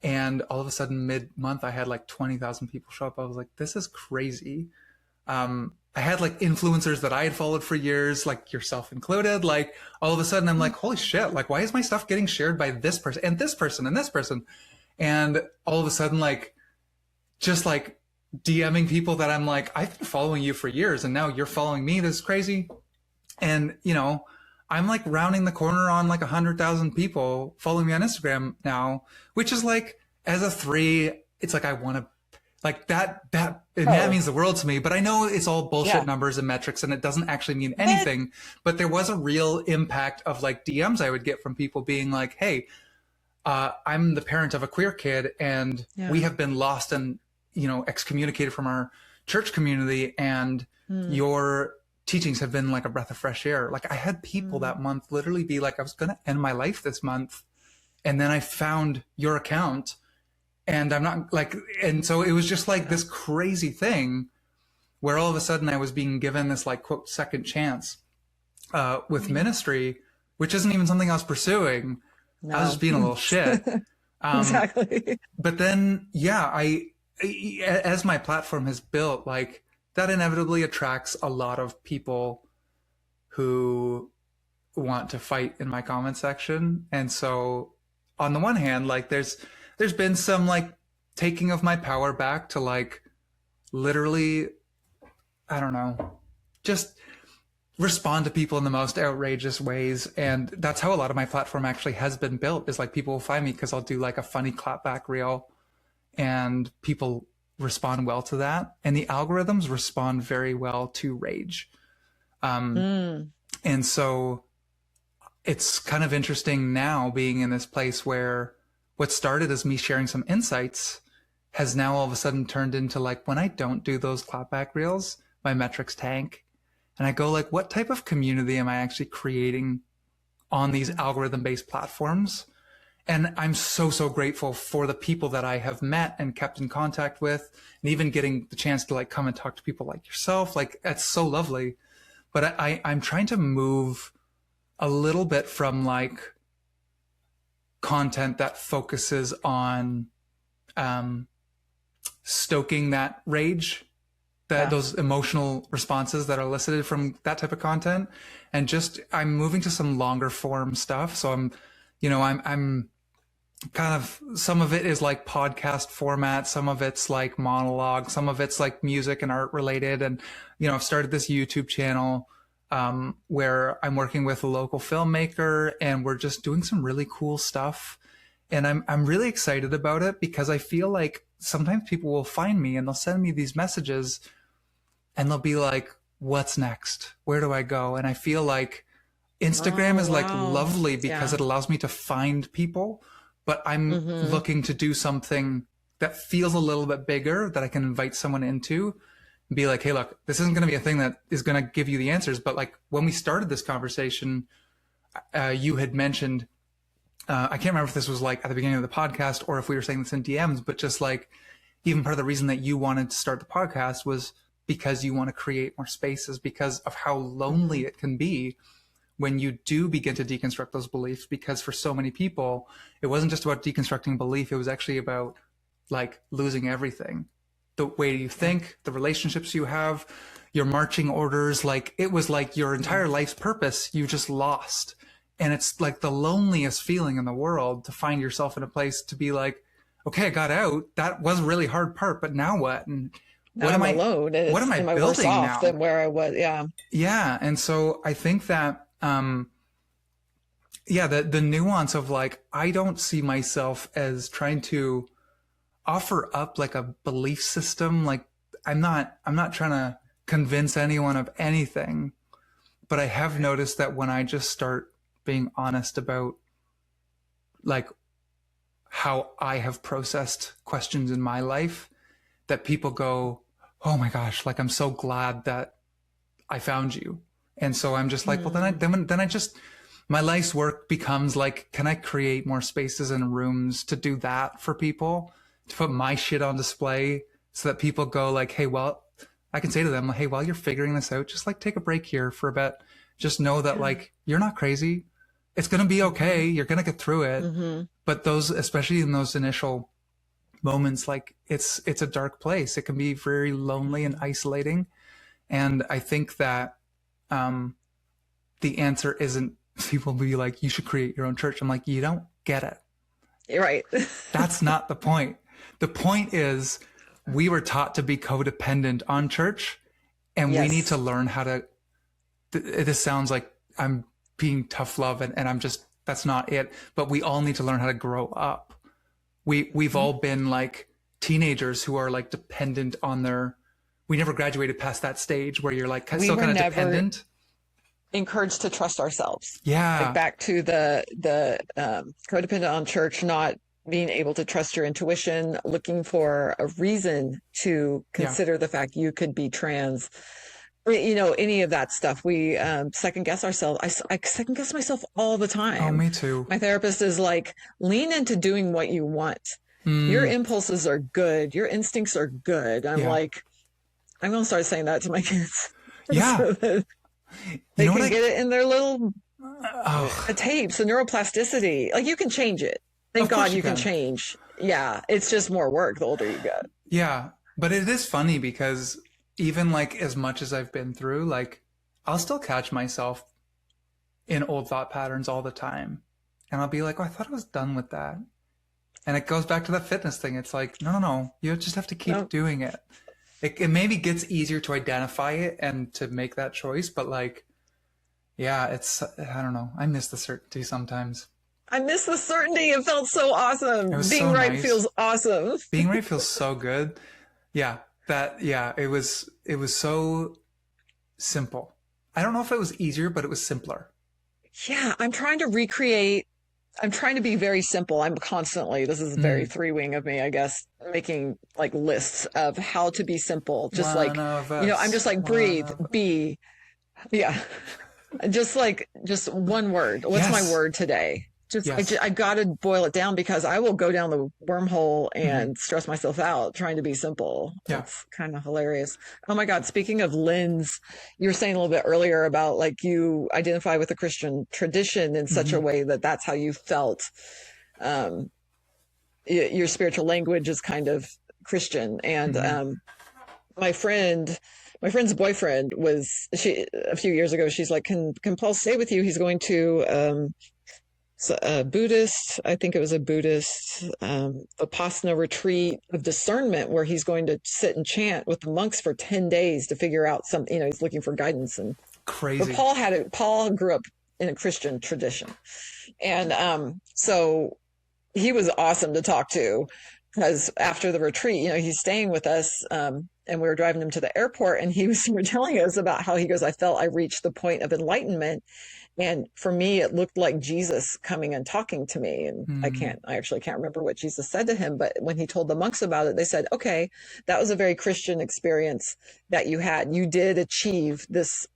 and all of a sudden mid-month I had like 20,000 people show up. I was like, this is crazy. I had like influencers that I had followed for years, like yourself included. Like all of a sudden I'm like, holy shit, like why is my stuff getting shared by this person and this person and this person? And all of a sudden, like, just like DMing people that I'm like, I've been following you for years and now you're following me. This is crazy. And, I'm like rounding the corner on like 100,000 people following me on Instagram now, which is like, as a three, it's like, I want to like that Oh, means the world to me. But I know it's all bullshit yeah. numbers and metrics, and it doesn't actually mean Eh, anything. But there was a real impact of like DMs I would get from people being like, hey, I'm the parent of a queer kid, and we yeah. have been lost and excommunicated from our church community, and Mm, your teachings have been like a breath of fresh air. Like I had people mm. that month literally be like, I was going to end my life this month, and then I found your account, and I'm not like, and so it was just like Yeah. this crazy thing where all of a sudden I was being given this like quote second chance with Yeah. ministry, which isn't even something I was pursuing. I was just No. being a little shit. Um, Exactly. but then, yeah, as my platform has built, like that inevitably attracts a lot of people who want to fight in my comment section. And so on the one hand, like there's been some like taking of my power back to like literally, I don't know, just respond to people in the most outrageous ways. And that's how a lot of my platform actually has been built, is like people will find me because I'll do like a funny clapback reel and people respond well to that. And the algorithms respond very well to rage. Mm. And so it's kind of interesting now being in this place where what started as me sharing some insights has now all of a sudden turned into like, when I don't do those clapback reels, my metrics tank. And I go like, what type of community am I actually creating on these algorithm based platforms? And I'm so, so grateful for the people that I have met and kept in contact with, and even getting the chance to like come and talk to people like yourself. Like, that's so lovely. But I'm trying to move a little bit from like content that focuses on stoking that rage, that those emotional responses that are elicited from that type of content, and just I'm moving to some longer form stuff. So I'm kind of, some of it is like podcast format, some of it's like monologue, some of it's like music and art related. And I've started this YouTube channel where I'm working with a local filmmaker, and we're just doing some really cool stuff. And I'm really excited about it because I feel like sometimes people will find me and they'll send me these messages and they'll be like, what's next? Where do I go? And I feel like Instagram is like lovely because it allows me to find people, but I'm looking to do something that feels a little bit bigger that I can invite someone into and be like, hey, look, this isn't going to be a thing that is going to give you the answers. But like when we started this conversation, you had mentioned, I can't remember if this was like at the beginning of the podcast or if we were saying this in DMs, but just like even part of the reason that you wanted to start the podcast was because you want to create more spaces because of how lonely it can be when you do begin to deconstruct those beliefs. Because for so many people, it wasn't just about deconstructing belief. It was actually about like losing everything. The way you think, the relationships you have, your marching orders, like it was like your entire life's purpose you just lost. And it's like the loneliest feeling in the world to find yourself in a place to be like, okay, I got out. That was a really hard part, but now what? And what am I alone? What am I building now? Than where I was. Yeah. Yeah. And so I think that, the nuance of like, I don't see myself as trying to offer up like a belief system. Like I'm not trying to convince anyone of anything, but I have noticed that when I just start being honest about like how I have processed questions in my life, that people go, oh my gosh, like I'm so glad that I found you. And so I'm just like, well, then I just, my life's work becomes like, can I create more spaces and rooms to do that for people, to put my shit on display so that people go like, hey, well, I can say to them, hey, while you're figuring this out, just like take a break here for a bit. Just know that like, you're not crazy. It's going to be okay. You're going to get through it. But those, especially in those initial moments, like it's a dark place. It can be very lonely and isolating. And I think that, the answer isn't people be like, you should create your own church. I'm like, you don't get it. You're right. That's not the point. The point is we were taught to be codependent on church, and we need to learn how to, this sounds like I'm being tough love and I'm just, that's not it. But we all need to learn how to grow up. We've all been like teenagers who are like dependent on we never graduated past that stage where you're like still kind of dependent. Encouraged to trust ourselves. Yeah. Like back to the codependent on church, not being able to trust your intuition, looking for a reason to consider the fact you could be trans, any of that stuff. We second guess ourselves. I second guess myself all the time. Oh, me too. My therapist is like, lean into doing what you want. Your impulses are good. Your instincts are good. I'm like, I'm going to start saying that to my kids. Yeah. So that they can get it in their little tapes, the neuroplasticity. Like you can change it. Thank God you can change. Yeah. It's just more work the older you get. Yeah. But it is funny because even like as much as I've been through, like I'll still catch myself in old thought patterns all the time. And I'll be like, oh, I thought I was done with that. And it goes back to that fitness thing. It's like, no. You just have to keep doing it. It maybe gets easier to identify it and to make that choice, but like Yeah, I don't know. I miss the certainty sometimes. I miss the certainty. It felt so It awesome. was Being so right nice. feels awesome. Being right feels so good. Yeah, it was so simple. I don't know if it was easier, but it was simpler. Yeah, I'm trying to be very simple. I'm constantly, this is very Mm. three wing of me, I guess, making like lists of how to be simple. Just One like, of I'm us, just like one breathe, of us. be, yeah. Just one word. What's my Yes, word today? yes. I got to boil it down because I will go down the wormhole Hmm. and stress myself out trying to be simple. Yeah. It's kind of hilarious. Oh my God. Speaking of lens, you were saying a little bit earlier about like you identify with the Christian tradition in such a Hmm. way that that's how you felt. Um, your spiritual language is kind of Christian. And Hmm. my friend, my friend's boyfriend was she a few years ago. She's like, can Paul stay with you? He's going to a Buddhist. I think it was a Buddhist Vipassana retreat of discernment where he's going to sit and chant with the monks for 10 days to figure out something. He's looking for guidance. And but Crazy. Paul grew up in a Christian tradition, and so he was awesome to talk to because after the retreat, he's staying with us. And we were driving him to the airport, and he was telling us about how he goes, I felt I reached the point of enlightenment. And for me, it looked like Jesus coming and talking to me. And Mm. I actually can't remember what Jesus said to him. But when he told the monks about it, they said, okay, that was a very Christian experience that you had. You did achieve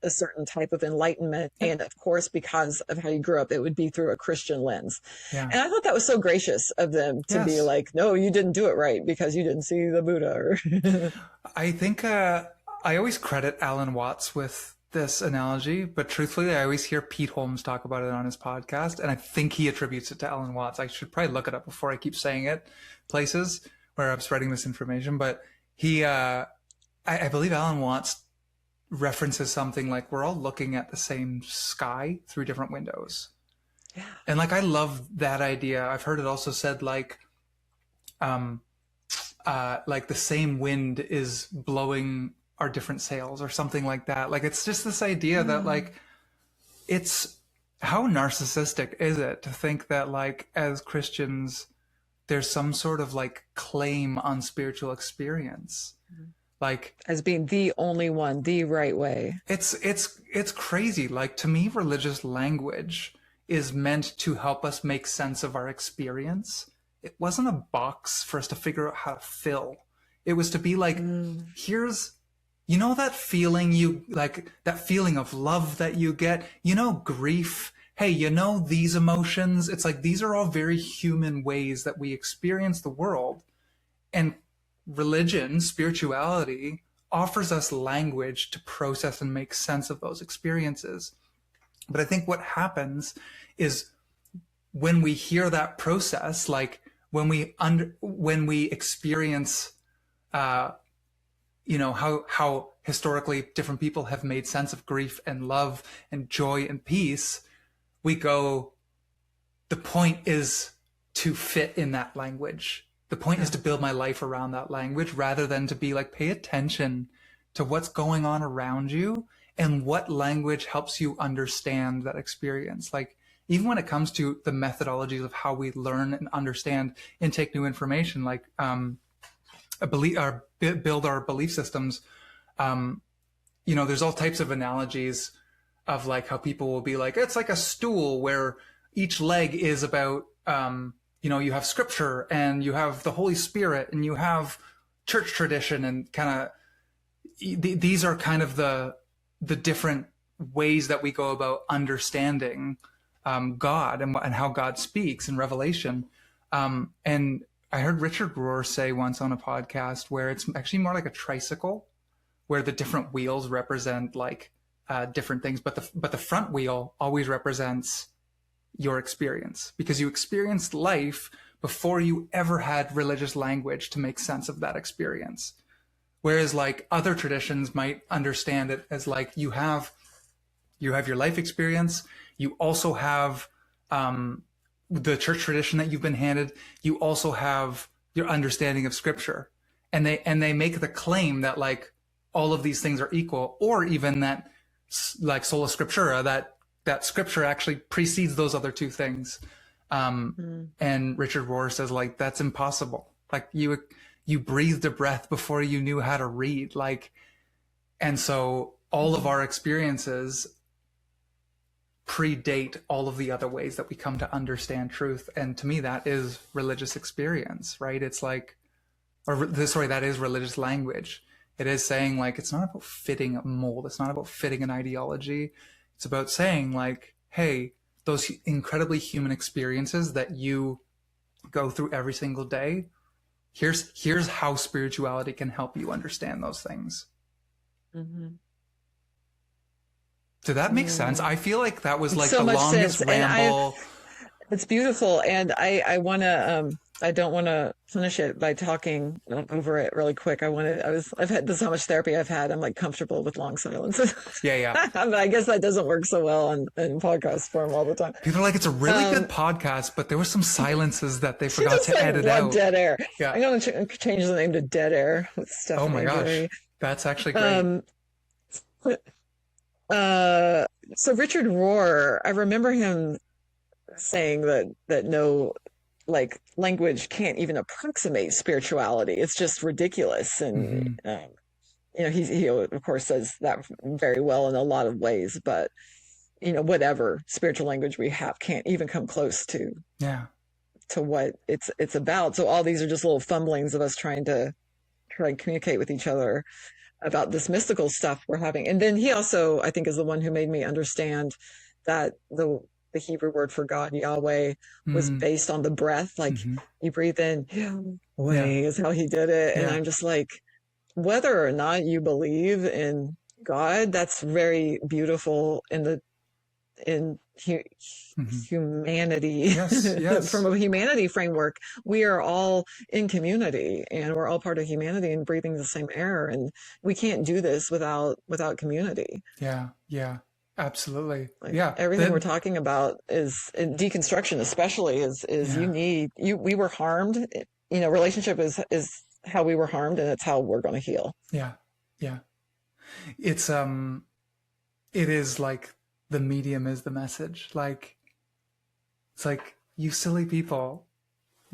a certain type of enlightenment. Yep. And of course, because of how you grew up, it would be through a Christian lens. Yeah. And I thought that was so gracious of them to be Yes. like, no, you didn't do it right because you didn't see the Buddha. I think I always credit Alan Watts with this analogy, but truthfully, I always hear Pete Holmes talk about it on his podcast, and I think he attributes it to Alan Watts. I should probably look it up before I keep saying it places where I'm spreading this information. But I believe Alan Watts references something like we're all looking at the same sky through different windows. Yeah. And like I love that idea. I've heard it also said um like the same wind is blowing our different sails or something like that. Like it's just this idea that Mm. like it's how narcissistic is it to think that like as Christians there's some sort of like claim on spiritual experience. Like As being the only one, the right way. it's crazy. Like to me religious language is meant to help us make sense of our experience. It wasn't a box for us to figure out how to fill. It was to be like, Mm. here's, you know, that feeling you like, that feeling of love that you get, you know, grief. Hey, you know, these emotions. It's like these are all very human ways that we experience the world. And religion, spirituality, offers us language to process and make sense of those experiences. But I think what happens is when we hear that process, like when we experience, uh, how historically different people have made sense of grief and love and joy and peace, we go, the point is to fit in that language. The point is Yeah. to build my life around that language rather than to be like, pay attention to what's going on around you and what language helps you understand that experience. Like, even when it comes to the methodologies of how we learn and understand and take new information, like build our belief systems, there's all types of analogies of like how people will be like, it's like a stool where each leg is about, you have scripture and you have the Holy Spirit and you have church tradition and kind of these are kind of the different ways that we go about understanding God and how God speaks in Revelation. And I heard Richard Rohr say once on a podcast where it's actually more like a tricycle, where the different wheels represent like different things, but the front wheel always represents your experience because you experienced life before you ever had religious language to make sense of that experience. Whereas like other traditions might understand it as like you have your life experience, you also have the church tradition that you've been handed, you also have your understanding of scripture, and they make the claim that like all of these things are equal, or even that like sola scriptura, that that scripture actually precedes those other two things. And Richard Rohr says, like, that's impossible. Like, you breathed a breath before you knew how to read. Like, and so all of our experiences predate all of the other ways that we come to understand truth. And to me, that is religious experience, right? It's like, that is religious language. It is saying, like, it's not about fitting a mold. It's not about fitting an ideology. It's about saying, like, hey, those incredibly human experiences that you go through every single day, here's how spirituality can help you understand those things. Mm-hmm. Did that make sense? I feel like that was like so the much longest sense. ramble. It's beautiful, and I want to. I don't want to finish it by talking over it really quick. I've had this, how much therapy I've had. I'm like comfortable with long silences. Yeah. I guess that doesn't work so well in podcast form all the time. People are like, it's a really good podcast, but there were some silences that they forgot to edit out. Dead air. Yeah. I'm going to change the name to Dead Air with Stephanie. Oh my gosh. Gray. That's actually great. So Richard Rohr, I remember him saying that no, like, language can't even approximate spirituality. It's just ridiculous. And he of course says that very well in a lot of ways, but whatever spiritual language we have can't even come close to what it's about. So all these are just little fumblings of us trying to communicate with each other about this mystical stuff we're having. And then he also, I think, is the one who made me understand that the Hebrew word for God, Yahweh, was based on the breath. Like, you breathe in, Yahweh is how he did it. And I'm just like, whether or not you believe in God, that's very beautiful in humanity. Yes. From a humanity framework, we are all in community, and we're all part of humanity and breathing the same air, and we can't do this without community. Yeah, absolutely. Everything we're talking about is, in deconstruction especially, is we were harmed. Relationship is how we were harmed, and it's how we're going to heal. Yeah It's it is like the medium is the message. Like, it's like, you silly people,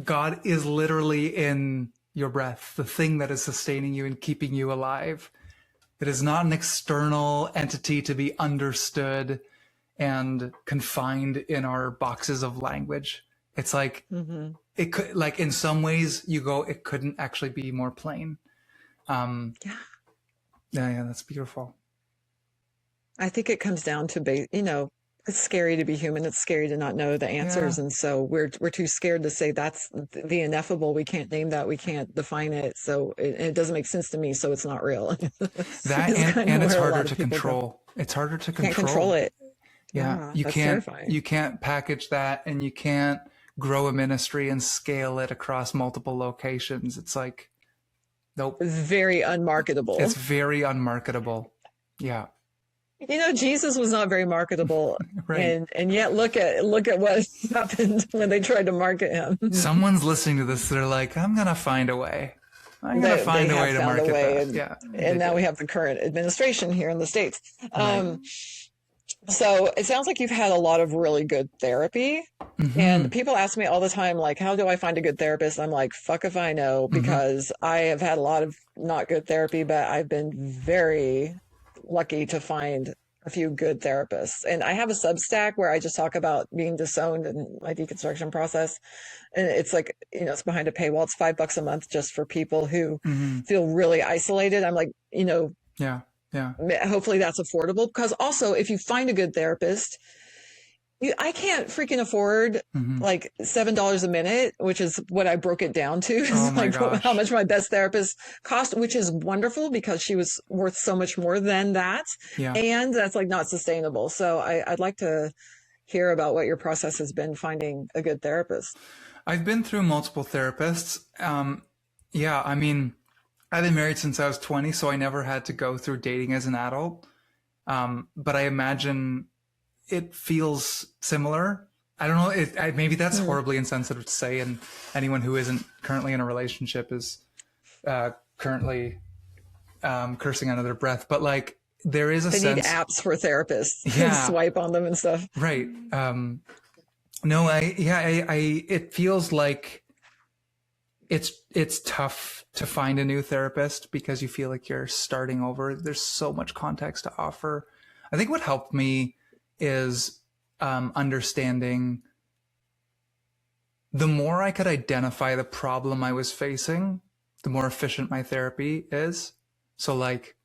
God is literally in your breath, the thing that is sustaining you and keeping you alive. It is not an external entity to be understood and confined in our boxes of language. It's like, it could, like, in some ways you go, it couldn't actually be more plain. Yeah, that's beautiful. I think it comes down to, it's scary to be human. It's scary to not know the answers. And so we're too scared to say that's the ineffable. We can't name that. We can't define it. So it doesn't make sense to me. So it's not real. And it's harder to control. It's harder to control. Can't control it. Yeah. You can't package that, and you can't grow a ministry and scale it across multiple locations. It's like, nope. It's very unmarketable. It's very unmarketable. Yeah. Jesus was not very marketable, right. and yet look at what happened when they tried to market him. Someone's listening to this. They're like, I'm gonna find a way. I'm gonna find a way to market that. And now we have the current administration here in the States. So it sounds like you've had a lot of really good therapy. And people ask me all the time, like, how do I find a good therapist? I'm like, fuck if I know, because I have had a lot of not good therapy, but I've been very lucky to find a few good therapists. And I have a Substack where I just talk about being disowned and my deconstruction process. And it's like, it's behind a paywall. It's $5 a month just for people who feel really isolated. I'm like, hopefully that's affordable, because also, if you find a good therapist, I can't freaking afford like $7 a minute, which is what I broke it down to. Like how much my best therapist cost, which is wonderful because she was worth so much more than that. Yeah. And that's like not sustainable. So I'd like to hear about what your process has been finding a good therapist. I've been through multiple therapists. I mean, I've been married since I was 20, so I never had to go through dating as an adult. But I imagine it feels similar. I don't know. Maybe that's horribly insensitive to say, and anyone who isn't currently in a relationship is currently cursing under their breath. But like, there is a They need sense. apps for therapists. Yeah, Swipe on them and stuff. right. No, it feels like it's tough to find a new therapist because you feel like you're starting over. There's so much context to offer. I think what helped me is understanding the more I could identify the problem I was facing, the more efficient my therapy is. So like,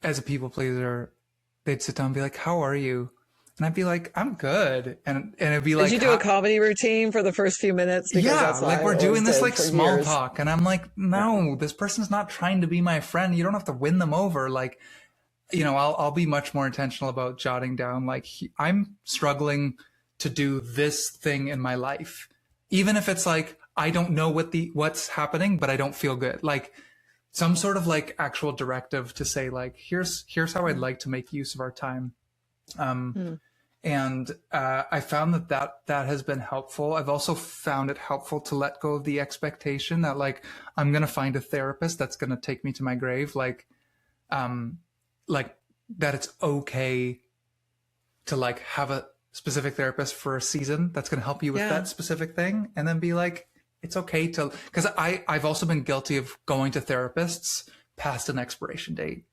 as a people pleaser, they'd sit down and be like, "How are you?" And I'd be like, "I'm good." And it'd be Did like, you do a comedy routine for the first few minutes? Because yeah, that's what like I we're doing always this did like for small years. talk. And I'm like, Yeah. no, this person's not trying to be my friend. You don't have to win them over. Like, I'll be much more intentional about jotting down, like, I'm struggling to do this thing in my life. Even if it's like, I don't know what's happening, but I don't feel good. Like some sort of like actual directive to say like, here's how I'd like to make use of our time. Mm. And I found that has been helpful. I've also found it helpful to let go of the expectation that like, I'm going to find a therapist that's going to take me to my grave. Like that it's okay to like have a specific therapist for a season that's going to help you with Yeah. that specific thing, and then be like, it's okay to, because I've also been guilty of going to therapists past an expiration date,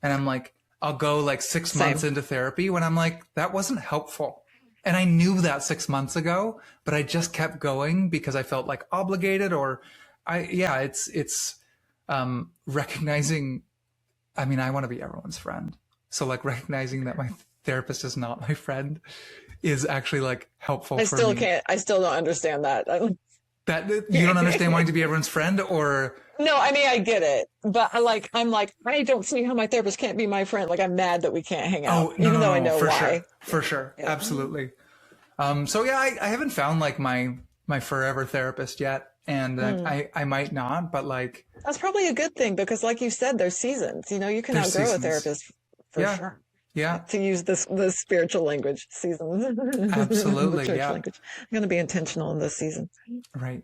and I'm like, I'll go like 6 months Same. into therapy when I'm like, that wasn't helpful, and I knew that 6 months ago, but I just kept going because I felt like obligated, or it's recognizing, I mean, I want to be everyone's friend. So like recognizing that my therapist is not my friend is actually like helpful I for still me. can't. I still don't understand that. That you don't understand wanting to be everyone's friend, or No, I mean I get it, but I'm like I don't see how my therapist can't be my friend. Like I'm mad that we can't hang out, oh, no, even no, though I no, no, know for why. sure, for sure, Yeah. absolutely. So yeah, I haven't found like my forever therapist yet, and Mm. I might not, but like That's probably a good thing because, like you said, there's seasons. You can there's outgrow a seasons. therapist for Yeah, sure. yeah, To use the spiritual language, seasons, the absolutely, church yeah, language. I'm going to be intentional in this season. right.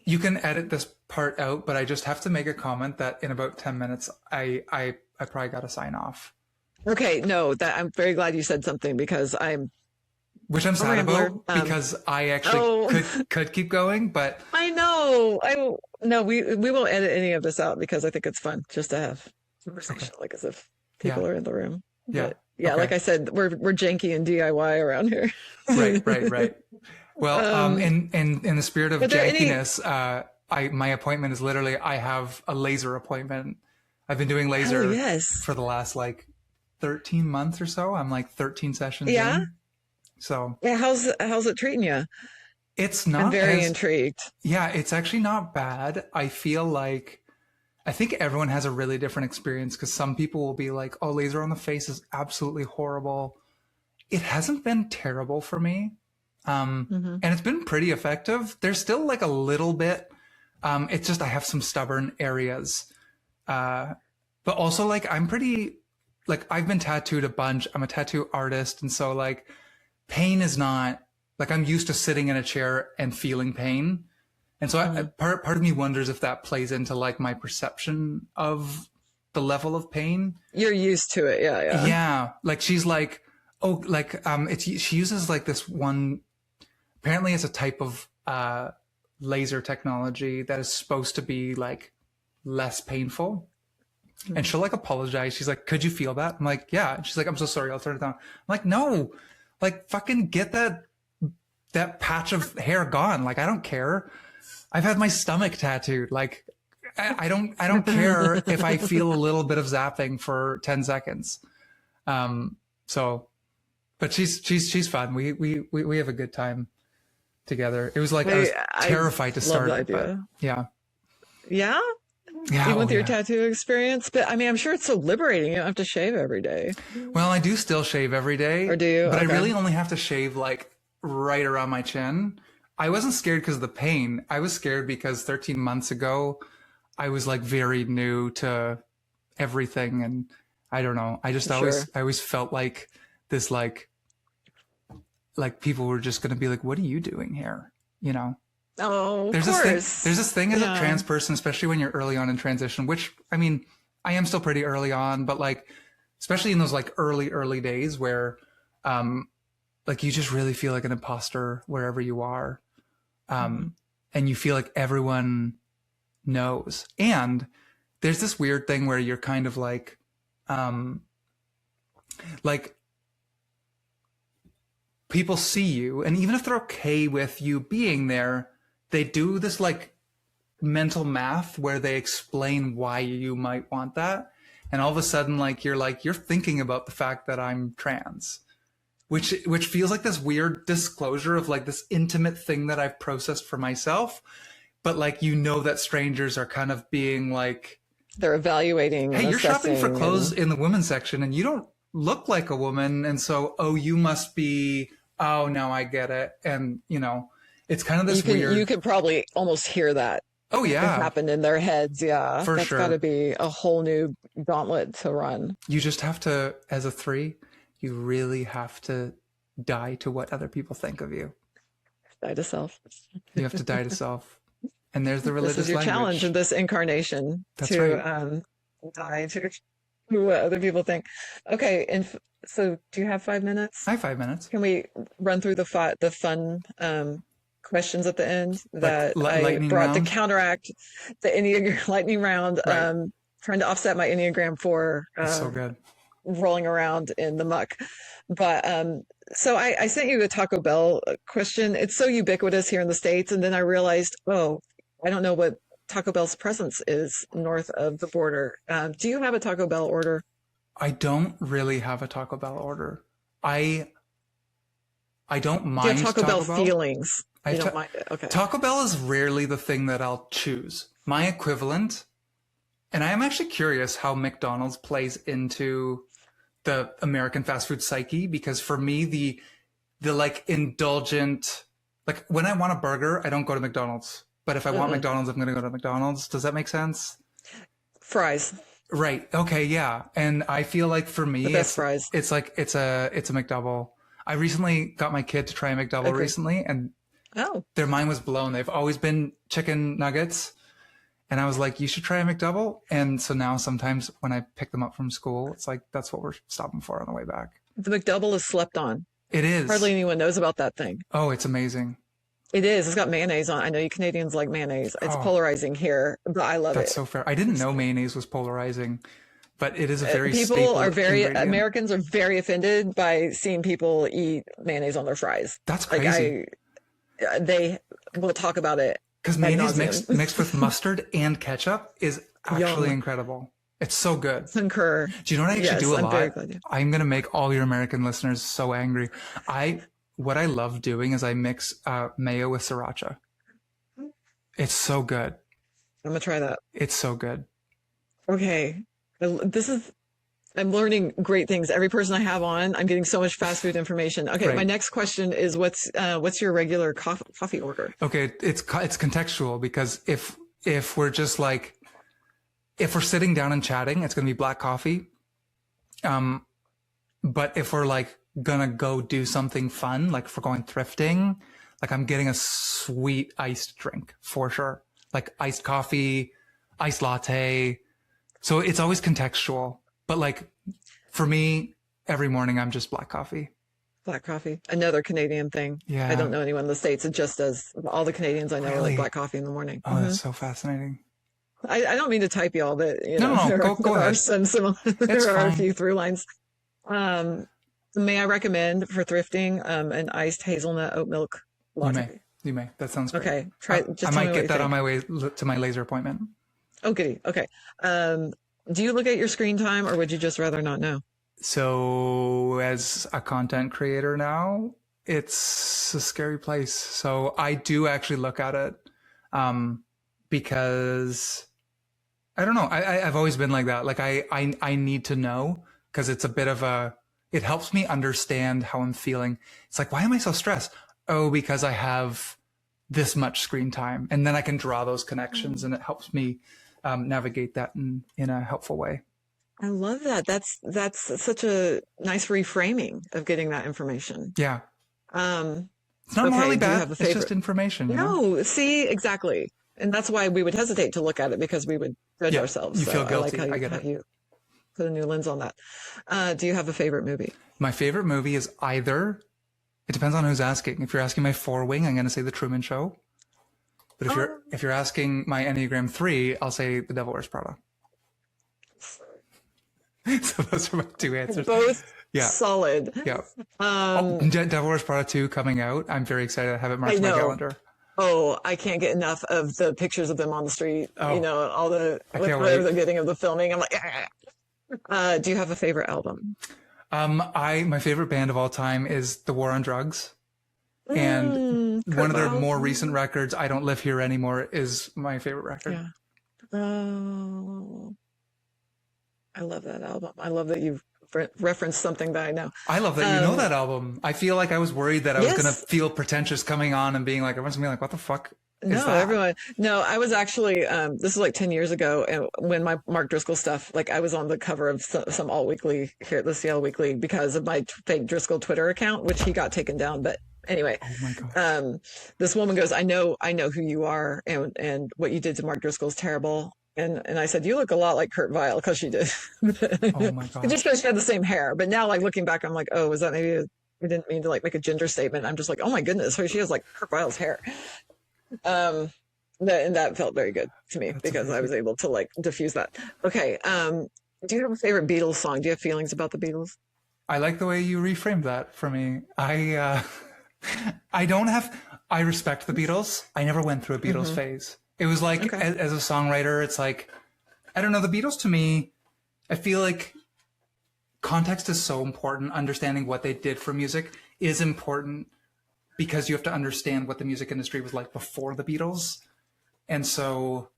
You can edit this part out, but I just have to make a comment that in about 10 minutes, I probably got to sign off, Okay, no, that I'm very glad you said something because I'm which I'm a sad rambler. about because I actually Oh, could keep going, but I know. I no, we won't edit any of this out because I think it's fun just to have okay, conversation, like as if yeah, people are in the room. yeah, But yeah, like okay, I said, we're janky and DIY around here. right, right, right. Well, um, in the spirit of are there any? jankiness, my appointment is literally, I have a laser appointment. I've been doing Oh laser yes, for the last like 13 months or so. I'm like 13 sessions yeah, in, so yeah. How's it treating you? it's I'm not very as, intrigued. yeah, it's actually not bad. I feel like I think everyone has a really different experience because some people will be like, oh, laser on the face is absolutely horrible. It hasn't been terrible for me. Hmm. And it's been pretty effective. There's still like a little bit. It's just I have some stubborn areas. But also like I'm pretty, like I've been tattooed a bunch. I'm a tattoo artist. And so like pain is not, like I'm used to sitting in a chair and feeling pain. And so Hmm. part of me wonders if that plays into like my perception of the level of pain. You're used to it, yeah, yeah. Yeah, like she's like, oh, like it's she uses like this one. Apparently, it's a type of laser technology that is supposed to be like less painful. And Hmm. she'll like apologize. She's like, "Could you feel that?" I'm like, "Yeah." And she's like, "I'm so sorry. I'll turn it down." I'm like, "No, like fucking get that patch of hair gone. Like I don't care. I've had my stomach tattooed. Like I don't care if I feel a little bit of zapping for 10 seconds. So, but she's fun. We have a good time together. It was like I was I terrified to love start the it, but idea. yeah. Yeah, Yeah, even oh with your yeah. tattoo experience, but I mean, I'm sure it's so liberating. You don't have to shave every day, Well, I do still shave every or day, do you? but I Okay, really only have to shave like right around my chin. I wasn't scared because of the pain. I was scared because 13 months ago, I was like very new to everything, and I don't know. sure. I always felt like this like people were just going to be like, what are you doing here? You know, Oh, of there's course. this thing as a Yeah. trans person, especially when you're early on in transition, which I mean, I am still pretty early on, but like, especially in those like early days where, like you just really feel like an imposter wherever you are. Mhm. And you feel like everyone knows. And there's this weird thing where you're kind of um, like people see you, and even if they're okay with you being there, they do this like mental math where they explain why you might want that. And all of a sudden, like you're thinking about the fact that I'm trans, which feels like this weird disclosure of like this intimate thing that I've processed for myself. But like that strangers are kind of being like, They're evaluating hey, and you're shopping for assessing, clothes and in the women's section and you don't look like a woman. And so, oh, you must be, oh, now I get it. And, it's kind of you this can you weird, could probably almost hear that oh, yeah, happen in their heads. Yeah, for that's got to sure. be a whole new gauntlet to run. You just have to, as a three, you really have to die to what other people think of you. Die to self. You have to die to self. And there's the This is religious your challenge in language. this incarnation That's to right. die to what other people think. Okay, and so do you have 5 minutes? I have 5 minutes. Can we run through the fun questions at the end Like that I lightning brought to round. counteract the Enneagram lightning round? Right. Trying to offset my Enneagram 4 It's so good. rolling around in the muck. But so I sent you a Taco Bell question. It's so ubiquitous here in the States. And then I realized, oh, I don't know what Taco Bell's presence is north of the border. Do you have a Taco Bell order? I don't really have a Taco Bell order. I I don't Do you have mind Taco Bell Taco Bell. feelings? I You have don't ta- mind it. Okay. Taco Bell is rarely the thing that I'll choose. My equivalent, and I am actually curious how McDonald's plays into the American fast food psyche, because for me the like indulgent, like when I want a burger, I don't go to McDonald's. But if I want Mm-mm. McDonald's, I'm going to go to McDonald's. Does that make sense? Fries, Right. Okay, yeah. And I feel like for the me best fries. it's a McDouble. I recently got my kid to try a McDouble Okay. recently, and Oh, their mind was blown. They've always been chicken nuggets. And I was like, you should try a McDouble. And so now sometimes when I pick them up from school, it's like, that's what we're stopping for on the way back. the McDouble is slept on. It is. Hardly anyone knows about that thing. Oh, it's amazing. It is. It's got mayonnaise on. I know you Canadians like mayonnaise. It's Oh, polarizing here, but I love that's it. so fair. I didn't know mayonnaise was polarizing, but it is a very People are staple very, ingredient. Americans are very offended by seeing people eat mayonnaise on their fries. That's Like crazy. they will talk about it Because ad mayonnaise nauseum. mixed with mustard and ketchup is actually Yum. incredible. It's so good. Concur. Do you know what I actually Yes, do a I'm very lot? glad you. I'm gonna make all your American listeners so angry. I what I love doing is I mix mayo with sriracha. It's so good. I'm gonna try that. It's so good. Okay. This is, I'm learning great things. Every person I have on, I'm getting so much fast food information. Okay, my Right. next question is what's your regular coffee order? Okay, it's contextual, because if we're just like, if we're sitting down and chatting, it's gonna be black coffee. Um, but if we're like gonna go do something fun, like if we're going thrifting, like I'm getting a sweet iced drink for sure, like iced coffee, iced latte. So it's always contextual. But like for me, every morning I'm just black coffee. Black coffee. Another Canadian thing. I Yeah, don't know anyone in the States. It just does. All the Canadians I know like really. black coffee in the morning. Oh, that's so fascinating. I don't mean to type y'all, but No, no, no. Go there are ahead. some similar, It's there are a fine. few through lines. Um, may I recommend for thrifting an iced hazelnut oat milk You may. latte? You may. That sounds great. Okay, I, try. I Just tell me might what get you that on think. my way to my laser appointment. Oh, goody. Okay. Do you look at your screen time, or would you just rather not know? So, as a content creator now, it's a scary place. So, I do actually look at it, because I don't know. I've always been like that. Like, I need to know, because it's a bit of a, it helps me understand how I'm feeling. It's like, why am I so stressed? Oh, because I have this much screen time. And then I can draw those connections, and it helps me navigate that in a helpful way. I love that. That's such a nice reframing of getting that information. Yeah. Um, It's not okay, morally do you bad. have a It's just favorite? information, you know? No, see, exactly. And that's why we would hesitate to look at it because we would judge Yeah, ourselves. you So feel I like guilty. I get how it. you put a new lens on that. Do you have a favorite movie? My favorite movie is either, it depends on who's asking. If you're asking my four wing, I'm going to say The Truman Show. But if you're asking my Enneagram 3, I'll say The Devil Wears Prada. So those are my two answers. Both Yeah. solid. Yeah. Devil Wears Prada 2 coming out. I'm very excited to have it marked I on my know. calendar. Oh, I can't get enough of the pictures of them on the street. Oh, All the I can't whatever wait. they're getting of the filming. I'm like, do you have a favorite album? My favorite band of all time is The War on Drugs. And one of their more recent records, I Don't Live Here Anymore, is my favorite record. Yeah. Oh, I love that album. I love that you've referenced something that I know. I love that you know that album. I feel like I was worried that I was Yes. going to feel pretentious coming on and being like, everyone's going to be like, what the fuck is No, that? everyone. No, I was actually, this was like 10 years ago. And when my Mark Driscoll stuff, like I was on the cover of some alt weekly here at the Seattle Weekly because of my fake Driscoll Twitter account, which he got taken down. But anyway, Oh my God. this woman goes, I know who you are. And what you did to Mark Driscoll is terrible. And I said, you look a lot like Kurt Vile, because she did. Oh my God. Just because she had the same hair. But now, like looking back, I'm like, oh, was that maybe we didn't mean to like make a gender statement. I'm just like, oh my goodness, she has like Kurt Vile's hair. And that felt very good to me because I was able to like diffuse that. Okay. Do you have a favorite Beatles song? Do you have feelings about the Beatles? I like the way you reframed that for me. I don't have, I respect the Beatles. I never went through a Beatles phase. It was like, Okay. as a songwriter, it's like, I don't know, the Beatles to me, I feel like context is so important. Understanding what they did for music is important because you have to understand what the music industry was like before the Beatles. And so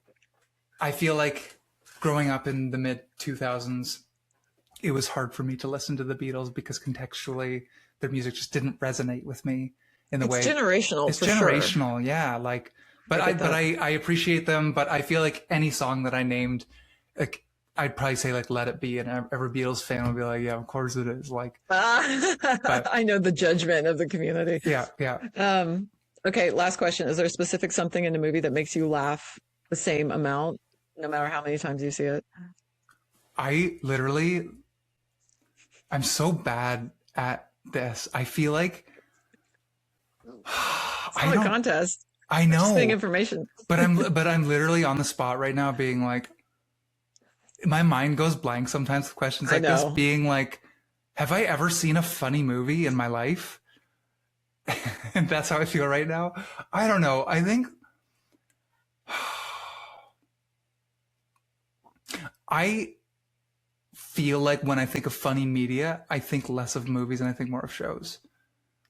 I feel like growing up in the mid 2000s, it was hard for me to listen to the Beatles because contextually their music just didn't resonate with me in the way It's generational. it's for generational. Yeah. Like, but I get that. I appreciate them, but I feel like any song that I named, like, I'd probably say like Let It Be, and every Beatles fan would be like, yeah, of course it is. Like, Sure. I know the judgment of the community. yeah, yeah. Okay, last question. Is there a specific something in the movie that makes you laugh the same amount, no matter how many times you see it? I'm so bad at this. I feel like It's not a contest. I know. Just getting information. but I'm literally on the spot right now being like, my mind goes blank sometimes with questions like this, being like, have I ever seen a funny movie in my life? And that's how I feel right now. I don't know. I think I feel like when I think of funny media, I think less of movies and I think more of shows.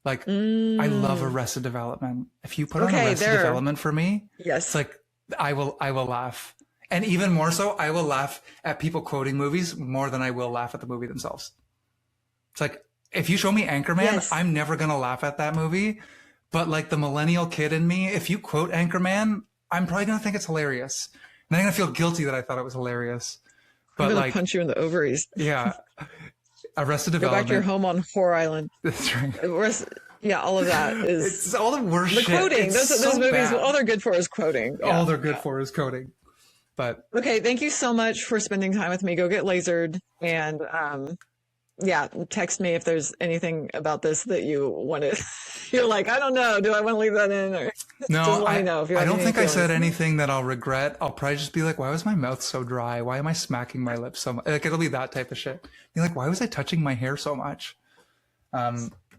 Like, I love Arrested Development. If you put on Arrested Development for me, Yes. it's like I will laugh. And even more so, I will laugh at people quoting movies more than I will laugh at the movie themselves. It's like, if you show me Anchorman, Yes. I'm never going to laugh at that movie. But like the millennial kid in me, if you quote Anchorman, I'm probably going to think it's hilarious. And I'm going to feel guilty that I thought it was hilarious. But I'm gonna like, punch you in the ovaries. yeah, Arrested Go Development. back to your home on Whore Island. That's right. Yeah, all of that is It's all the worst the shit. quoting. It's Those so movies, bad. all they're good for is quoting. Yeah. All they're good for is coding. But Okay, thank you so much for spending time with me. Go get lasered, and yeah, text me if there's anything about this that you wanted. You're like, I don't know. Do I want to leave that in? Or no, just let me know if you I have don't any think I said feelings. anything that I'll regret. I'll probably just be like, why was my mouth so dry? Why am I smacking my lips so much? Like, it'll be that type of shit. Be like, why was I touching my hair so much?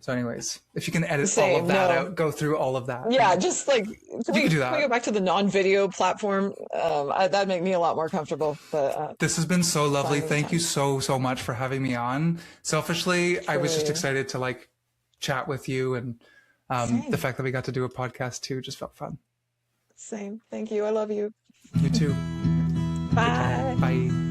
So anyways, if you can edit all of that out, go through all of that. Yeah, just like You can do that. Can we go back to the non-video platform? That'd make me a lot more comfortable. But This has been so lovely. Fine, Thank you so much for having me on. Selfishly, I was just Sure. excited to like chat with you, and the fact that we got to do a podcast too just felt fun. same. Thank you. I love you. You too. Bye. Bye.